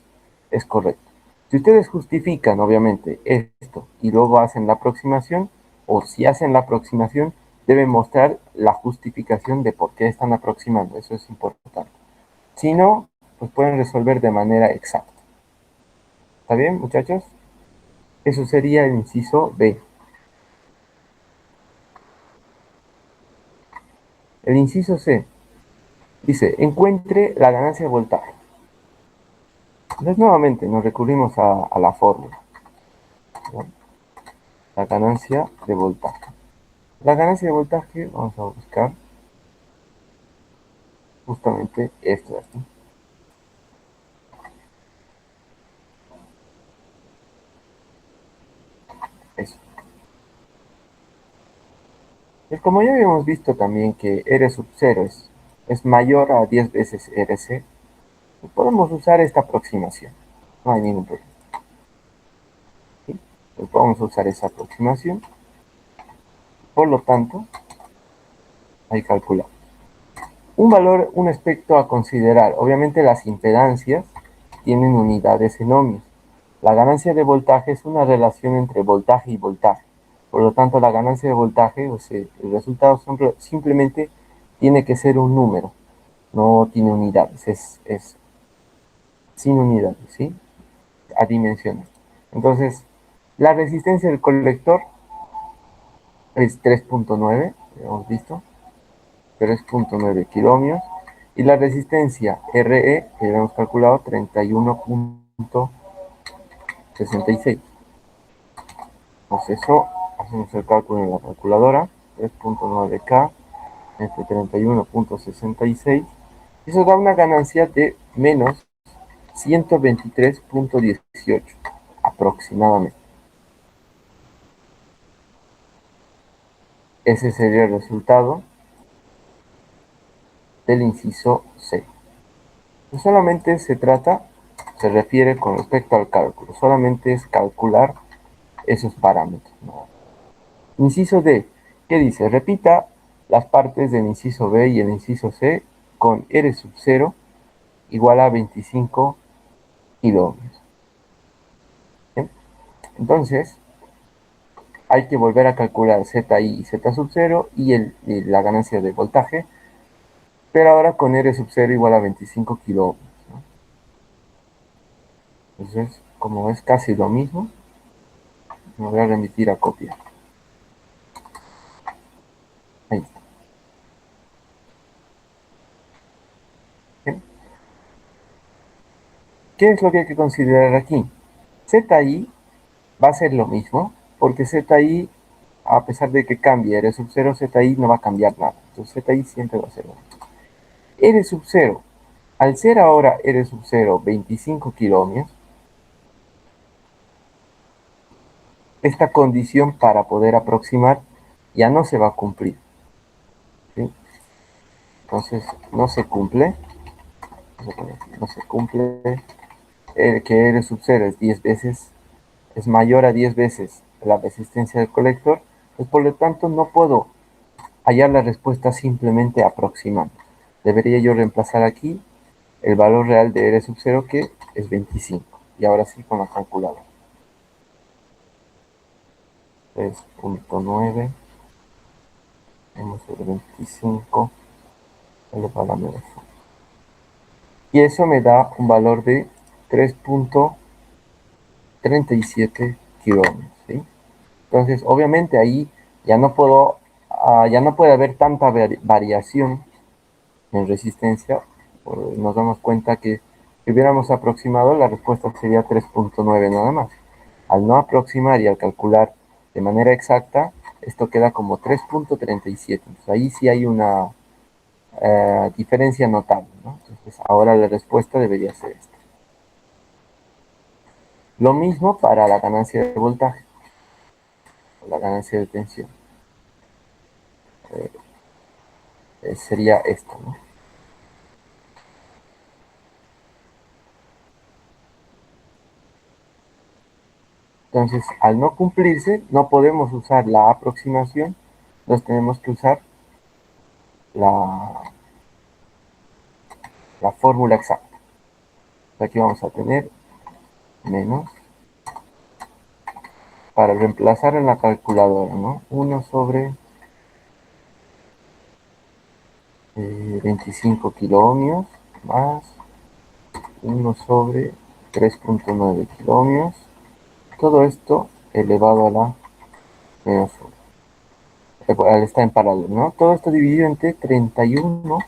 [SPEAKER 1] es correcto. Si ustedes justifican, obviamente, esto y luego hacen la aproximación, o si hacen la aproximación, deben mostrar la justificación de por qué están aproximando. Eso es importante. Si no, pues pueden resolver de manera exacta. ¿Está bien, muchachos? Eso sería el inciso B. El inciso C dice, encuentre la ganancia de voltaje. Entonces, nuevamente, nos recurrimos a la fórmula, ¿no? La ganancia de voltaje. La ganancia de voltaje, vamos a buscar justamente esto de aquí. Eso. Pues como ya habíamos visto también que R sub 0 es mayor a 10 veces RC, pues podemos usar esta aproximación. No hay ningún problema. ¿Sí? Pues podemos usar esa aproximación. Por lo tanto, hay que calcular. Un valor, un aspecto a considerar. Obviamente las impedancias tienen unidades en ohmios. La ganancia de voltaje es una relación entre voltaje y voltaje. Por lo tanto, la ganancia de voltaje, o sea, el resultado simplemente tiene que ser un número, no tiene unidades, es sin unidades, ¿sí? Adimensional. Entonces, la resistencia del colector es 3.9, hemos visto, 3.9 kiloohmios, y la resistencia RE, que habíamos calculado, 31.66. Entonces eso, hacemos el cálculo en la calculadora, 3.9K entre 31.66, y eso da una ganancia de menos 123.18 aproximadamente. Ese sería el resultado del inciso C. No solamente se refiere con respecto al cálculo, solamente es calcular esos parámetros, ¿no? Inciso D, ¿qué dice? Repita las partes del inciso B y el inciso C con R sub 0 igual a 25 kiloohmios. ¿Bien? Entonces, hay que volver a calcular ZI y Z sub 0 y la ganancia de voltaje, pero ahora con R sub 0 igual a 25 kiloohmios, ¿no? Entonces, como es casi lo mismo, me voy a remitir a copiar. Ahí está. ¿Bien? ¿Qué es lo que hay que considerar aquí? ZI va a ser lo mismo, porque ZI, a pesar de que cambie R sub 0, ZI no va a cambiar nada. Entonces ZI siempre va a ser lo mismo. R sub 0, al ser ahora R sub 0 25 kiloohmios, esta condición para poder aproximar ya no se va a cumplir, ¿sí? Entonces no se cumple, no se cumple que R sub 0 es 10 veces, es mayor a 10 veces la resistencia del colector, pues por lo tanto no puedo hallar la respuesta simplemente aproximando. Debería yo reemplazar aquí el valor real de R sub 0, que es 25. Y ahora sí con la calculadora. 3.9 sobre 25 elevado a menos 1. Y eso me da un valor de 3.37 kilómetros, ¿sí? Entonces, obviamente ahí ya no puedo, ya no puede haber tanta variación en resistencia. Nos damos cuenta que si hubiéramos aproximado, la respuesta sería 3.9 nada más. Al no aproximar y al calcular de manera exacta, esto queda como 3.37. Entonces ahí sí hay una diferencia notable, ¿no? Entonces ahora la respuesta debería ser esta. Lo mismo para la ganancia de voltaje, o la ganancia de tensión. Sería esto, ¿no? Entonces, al no cumplirse, no podemos usar la aproximación, nos tenemos que usar la, la fórmula exacta. Aquí vamos a tener menos, para reemplazar en la calculadora, ¿no? 1 sobre 25 kiloohmios más 1 sobre 3.9 kiloohmios. Todo esto elevado a la menos 1. Está en paralelo, ¿no? Todo esto dividido entre 31,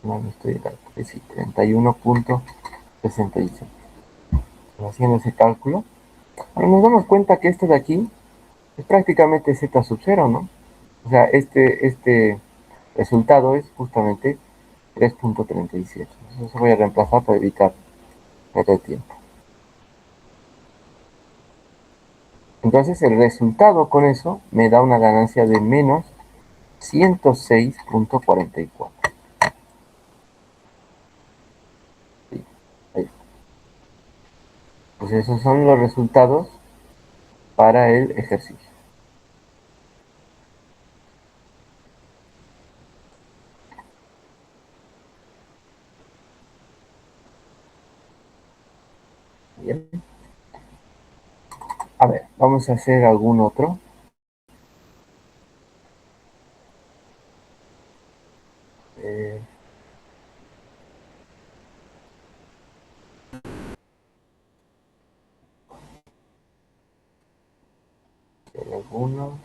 [SPEAKER 1] no estoy sí, 31.66. Haciendo ese cálculo, ahora nos damos cuenta que esto de aquí es prácticamente z sub 0, ¿no? O sea, este resultado es justamente 3.37. Eso voy a reemplazar para evitar perder tiempo. Entonces el resultado con eso me da una ganancia de menos 106.44. Sí, ahí. Pues esos son los resultados para el ejercicio. Bien. A ver, vamos a hacer algún otro. Eh, algunos.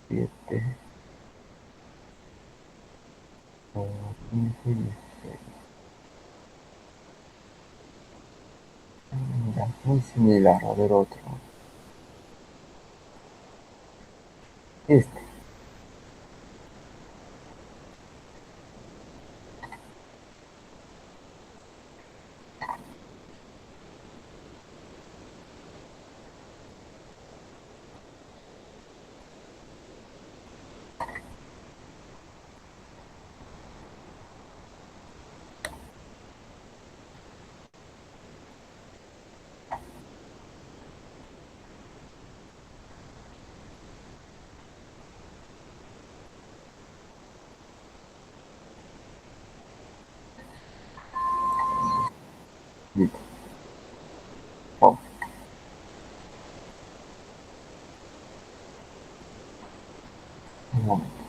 [SPEAKER 1] Siete, 15, 16. Mira, muy similar. A ver otro. Este. Listo. Vamos. Un momento.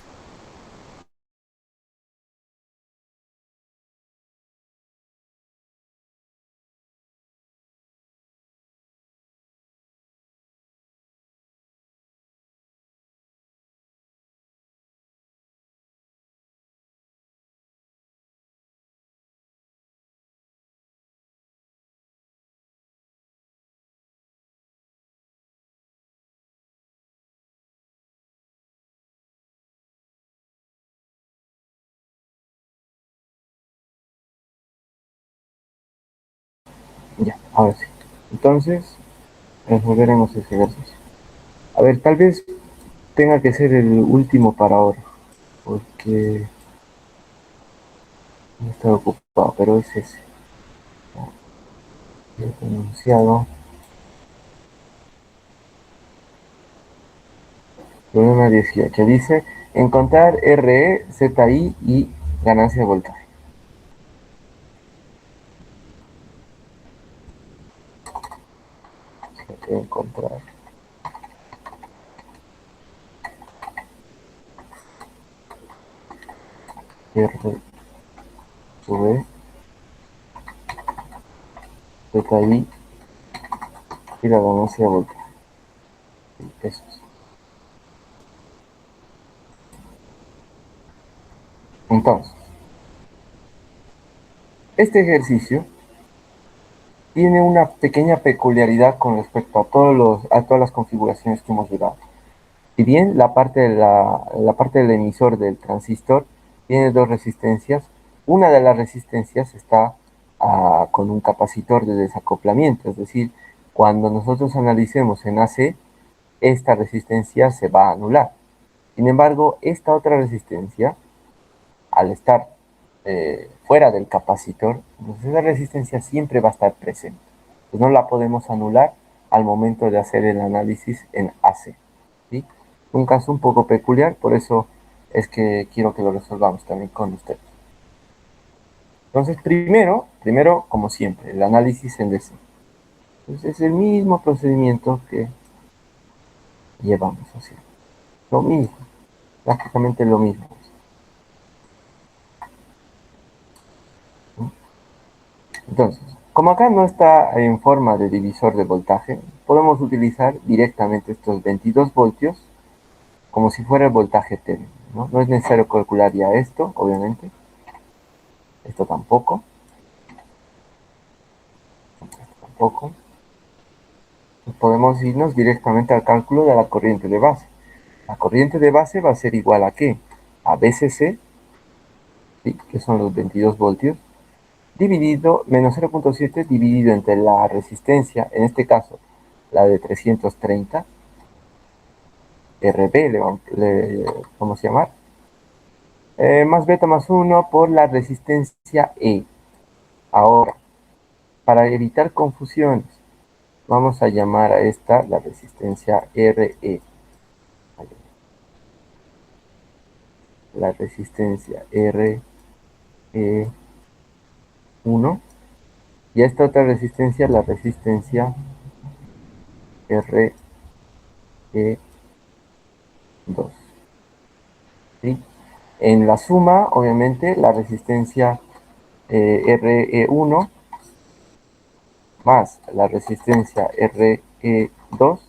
[SPEAKER 1] Ya, ahora sí. Entonces, resolveremos ese ejercicio. A ver, tal vez tenga que ser el último para ahora, porque no está ocupado, pero es ese. El enunciado. Problema 18. Dice, encontrar RE, ZI y ganancia de voltaje. Hay que encontrar R sub E, ZI y la ganancia de voltaje. Eso es. Entonces, este ejercicio tiene una pequeña peculiaridad con respecto a todas las configuraciones que hemos llevado. Si bien la parte del emisor del transistor tiene dos resistencias, una de las resistencias está con un capacitor de desacoplamiento, es decir, cuando nosotros analicemos en AC, esta resistencia se va a anular. Sin embargo, esta otra resistencia, al estar fuera del capacitor, entonces esa resistencia siempre va a estar presente. Pues no la podemos anular al momento de hacer el análisis en AC. ¿Sí? Un caso un poco peculiar, por eso es que quiero que lo resolvamos también con ustedes. Entonces, primero, como siempre, el análisis en DC. Entonces, es el mismo procedimiento que llevamos así. Lo mismo, prácticamente lo mismo. Entonces, como acá no está en forma de divisor de voltaje, podemos utilizar directamente estos 22 voltios como si fuera el voltaje T. No es necesario calcular ya esto, obviamente. Esto tampoco. Esto tampoco. Podemos irnos directamente al cálculo de la corriente de base. La corriente de base va a ser igual a ¿qué? A BCC, ¿sí? Que son los 22 voltios, dividido, menos 0.7 dividido entre la resistencia, en este caso, la de 330, RB le vamos a llamar, más beta más 1 por la resistencia E. Ahora, para evitar confusiones, vamos a llamar a esta la resistencia RE. La resistencia RE1 y a esta otra resistencia la resistencia RE2. ¿Sí? En la suma, obviamente, la resistencia RE1 más la resistencia RE2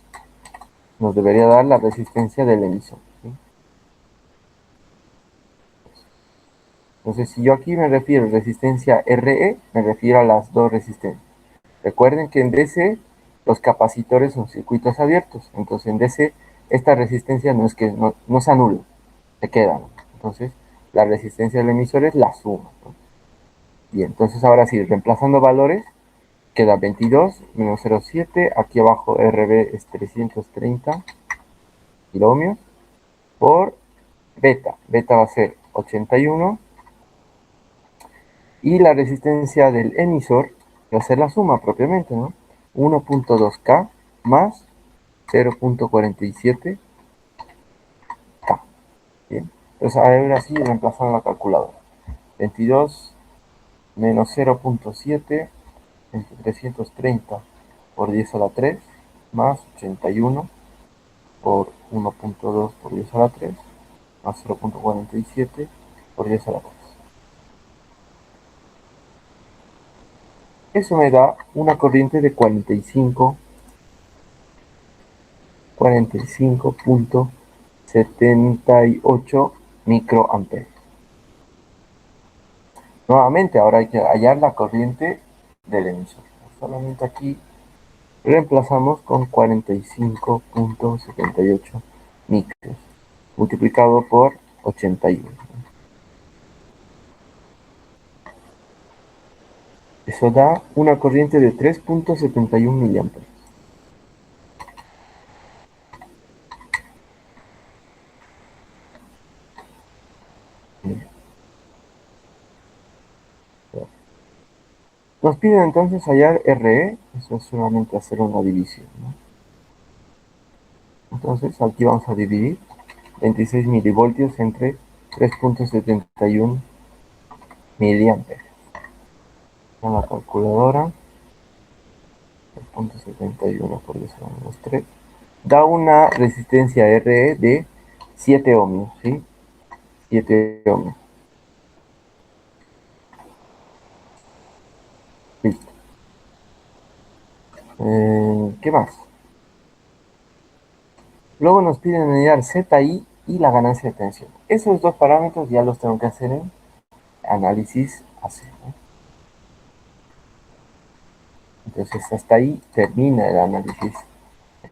[SPEAKER 1] nos debería dar la resistencia del emisor. ¿Sí? Entonces, si yo aquí me refiero a resistencia RE, me refiero a las dos resistencias. Recuerden que en DC los capacitores son circuitos abiertos. Entonces, en DC esta resistencia no es que no se anula, se queda. ¿No? Entonces, la resistencia del emisor es la suma. ¿No? Y entonces, ahora sí, reemplazando valores, queda 22 menos 0,7. Aquí abajo RB es 330 kiloohmios por beta. Beta va a ser 81. Y la resistencia del emisor va a ser la suma propiamente, ¿no? 1.2K más 0.47K. Bien. Entonces ahora sí reemplazando la calculadora. 22 menos 0.7 entre 330 por 10 a la 3 más 81 por 1.2 por 10 a la 3 más 0.47 por 10 a la 3. Eso me da una corriente de 45.78 microamperes. Nuevamente, ahora hay que hallar la corriente del emisor. Solamente aquí reemplazamos con 45.78 micros multiplicado por 81. Eso da una corriente de 3.71 miliamperes. Nos piden entonces hallar RE, eso es solamente hacer una división. ¿No? Entonces aquí vamos a dividir 26 milivoltios entre 3.71 miliamperes. Con la calculadora, 3.71 por 10 a la menos 3, da una resistencia RE de 7 ohmios, ¿sí? 7 ohmios. Listo. ¿Qué más? Luego nos piden hallar ZI, y la ganancia de tensión. Esos dos parámetros ya los tengo que hacer en análisis AC, ¿no? Entonces hasta ahí termina el análisis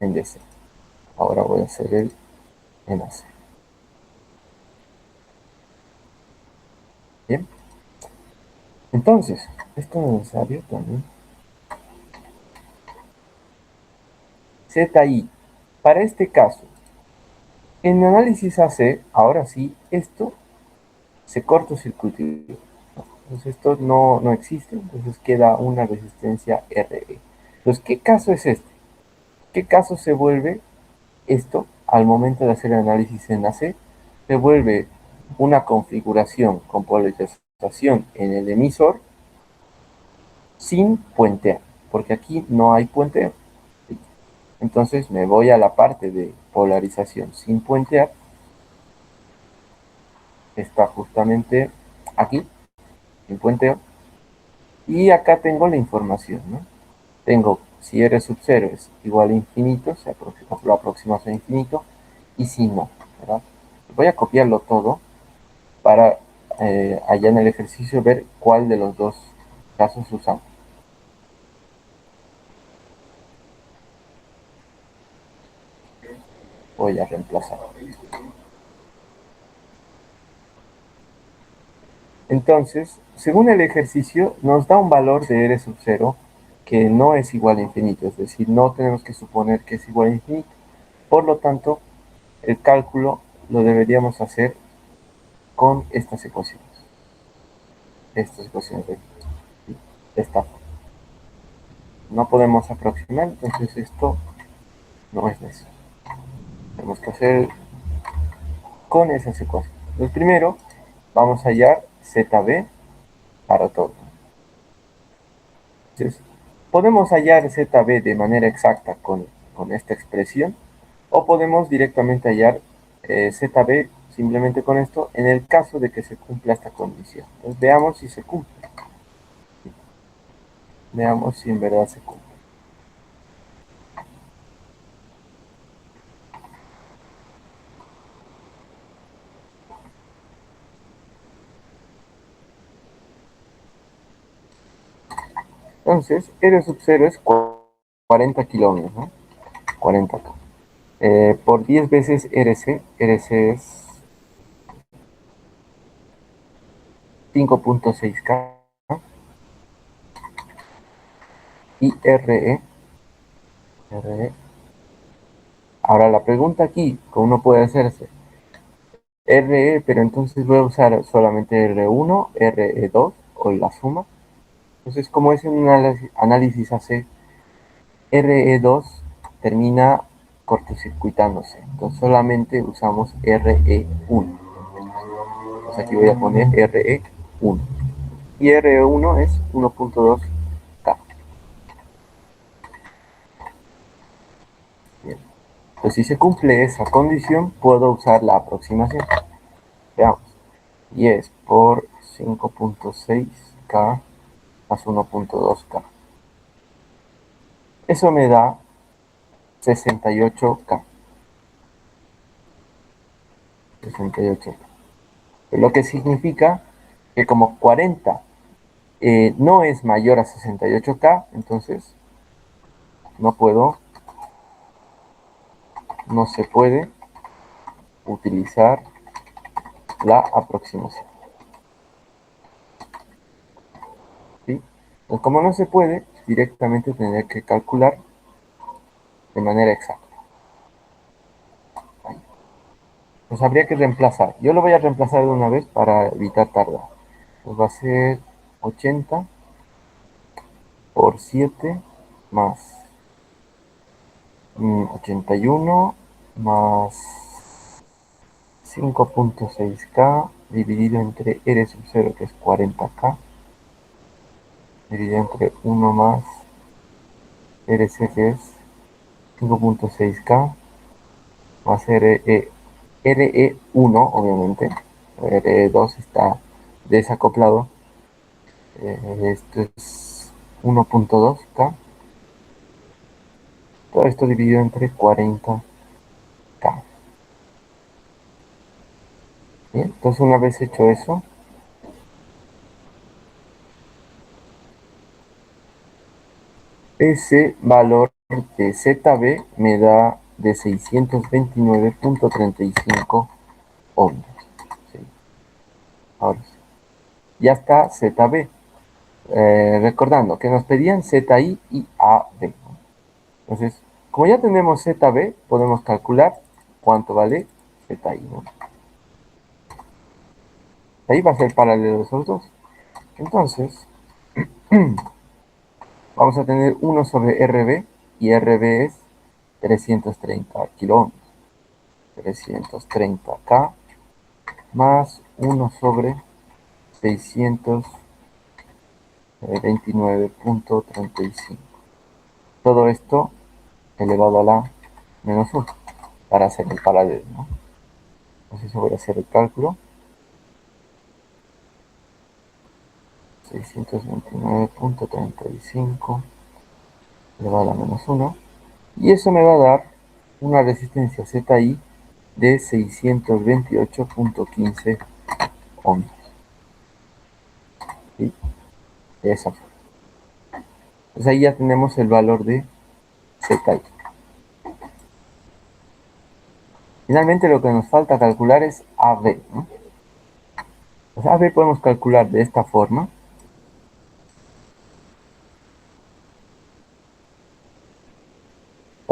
[SPEAKER 1] en DC. Ahora voy a hacer el en AC. Bien, entonces esto es necesario también. ZI. Para este caso, en análisis AC, ahora sí, esto se cortocircuita. Entonces esto no existe, entonces queda una resistencia RE. Entonces, ¿qué caso es este? ¿Qué caso se vuelve esto al momento de hacer el análisis en AC? Se vuelve una configuración con polarización en el emisor sin puentear, porque aquí no hay puenteo. Entonces me voy a la parte de polarización sin puentear, está justamente aquí, sin puenteo, y acá tengo la información, ¿no? Tengo si R sub 0 es igual a infinito, se lo aproximamos a infinito, y si no, ¿verdad? Voy a copiarlo todo para allá en el ejercicio ver cuál de los dos casos usamos. Voy a reemplazar. Entonces, según el ejercicio, nos da un valor de R sub 0 que no es igual a infinito, es decir, no tenemos que suponer que es igual a infinito. Por lo tanto, el cálculo lo deberíamos hacer con estas ecuaciones. Estas ecuaciones de esta forma. No podemos aproximar, entonces esto no es necesario. Tenemos que hacer con esas ecuaciones. El primero, vamos a hallar ZB para todo. Entonces, podemos hallar ZB de manera exacta con esta expresión, o podemos directamente hallar ZB simplemente con esto en el caso de que se cumpla esta condición. Entonces, veamos si se cumple. Veamos si en verdad se cumple. Entonces, R sub 0 es 40 kilómetros, ¿no? 40K. Por 10 veces RC, RC es 5.6K, y RE. Ahora la pregunta aquí que uno puede hacerse, RE, pero entonces voy a usar solamente R1, RE2 o la suma. Entonces, como es un análisis AC, RE2 termina cortocircuitándose. Entonces solamente usamos RE1. Entonces aquí voy a poner RE1. Y RE1 es 1.2K. Bien. Pues si se cumple esa condición, puedo usar la aproximación. Veamos. 10 por 5.6K más 1.2K. Eso me da 68K. 68K. Lo que significa que como 40 no es mayor a 68K, entonces no puedo, no se puede utilizar la aproximación. ¿Sí? Pues como no se puede, directamente tendría que calcular de manera exacta. Pues habría que reemplazar. Yo lo voy a reemplazar de una vez para evitar tardar. Pues va a ser 80 por 7 más 81 más 5.6K dividido entre R sub 0, que es 40K, dividido entre 1 más RC, que es 5.6K, más RE1, obviamente. RE2 está desacoplado. Esto es 1.2K. Todo esto dividido entre 40K. Entonces, una vez hecho eso, ese valor de ZB me da de 629.35 ohmios. ¿Sí? Ahora sí. Ya está ZB. Recordando que nos pedían ZI y AB. Entonces, como ya tenemos ZB, podemos calcular cuánto vale ZI, ¿no? Ahí va a ser paralelo esos dos. Entonces, vamos a tener 1 sobre RB, y RB es 330 kilo 330K más 1 sobre 629.35. Todo esto elevado a la menos 1 para hacer el paralelo, ¿no? Entonces voy a hacer el cálculo. 629.35 elevado a la menos 1. Y eso me va a dar una resistencia ZI de 628.15 ohmios. ¿Sí? De esa forma. Entonces ahí ya tenemos el valor de ZI. Finalmente lo que nos falta calcular es AB, ¿no? Pues AB podemos calcular de esta forma.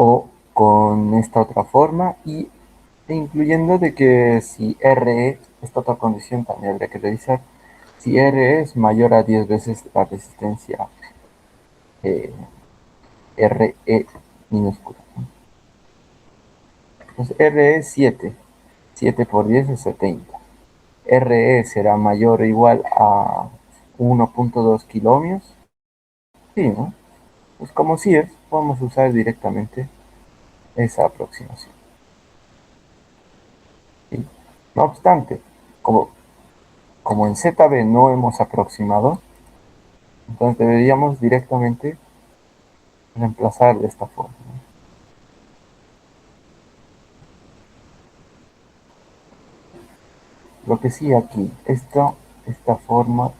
[SPEAKER 1] O con esta otra forma, e incluyendo de que si RE, esta otra condición también habría que revisar, si RE es mayor a 10 veces la resistencia RE minúscula. Entonces RE es 7, 7 por 10 es 70. RE será mayor o igual a 1.2 kiloohmios. Sí, ¿no? Pues como si es, podemos usar directamente esa aproximación. ¿Sí? No obstante, como en ZB no hemos aproximado, entonces deberíamos directamente reemplazar de esta forma, ¿no? Lo que sí aquí, esta fórmula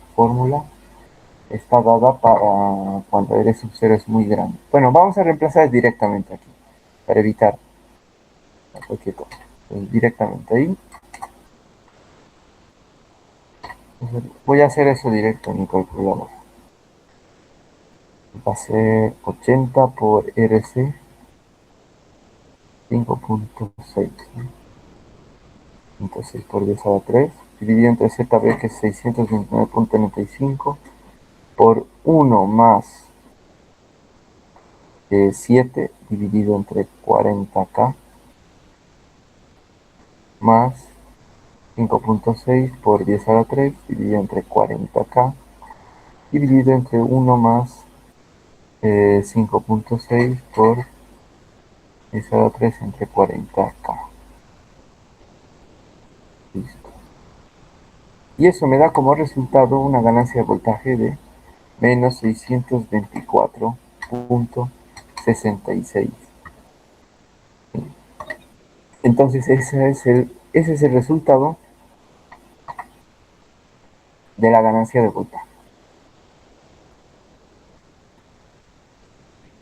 [SPEAKER 1] está dada para cuando R sub 0 es muy grande. Bueno, vamos a reemplazar directamente aquí, para evitar cualquier cosa. Entonces, directamente ahí. Entonces, voy a hacer eso directo en mi calculador. Va a ser 80 por RC 5.6, ¿no? 5.6 por 10 a la 3, dividido entre ZB, que es 629.95, por 1 más 7, dividido entre 40K, más 5.6 por 10 a la 3, dividido entre 40K, dividido entre 1 más 5.6 por 10 a la 3 entre 40K. Listo. Y eso me da como resultado una ganancia de voltaje de menos 624.66. Entonces ese es el resultado de la ganancia de voltaje.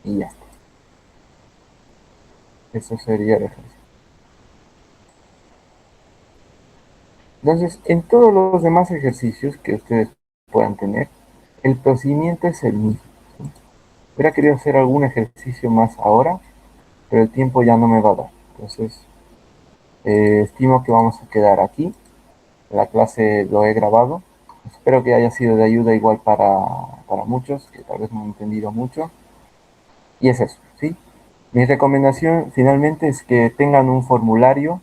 [SPEAKER 1] Y ya está. Eso sería el ejercicio. Entonces, en todos los demás ejercicios que ustedes puedan tener, el procedimiento es el mismo, ¿sí? Hubiera querido hacer algún ejercicio más ahora, pero el tiempo ya no me va a dar. Entonces, estimo que vamos a quedar aquí. La clase lo he grabado. Espero que haya sido de ayuda igual para muchos, que tal vez no han entendido mucho. Y es eso, ¿sí? Mi recomendación finalmente es que tengan un formulario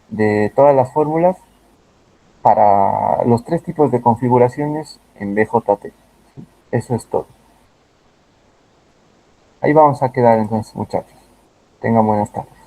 [SPEAKER 1] de todas las fórmulas para los tres tipos de configuraciones en BJT. ¿Sí? Eso es todo. Ahí vamos a quedar entonces, muchachos. Tengan buenas tardes.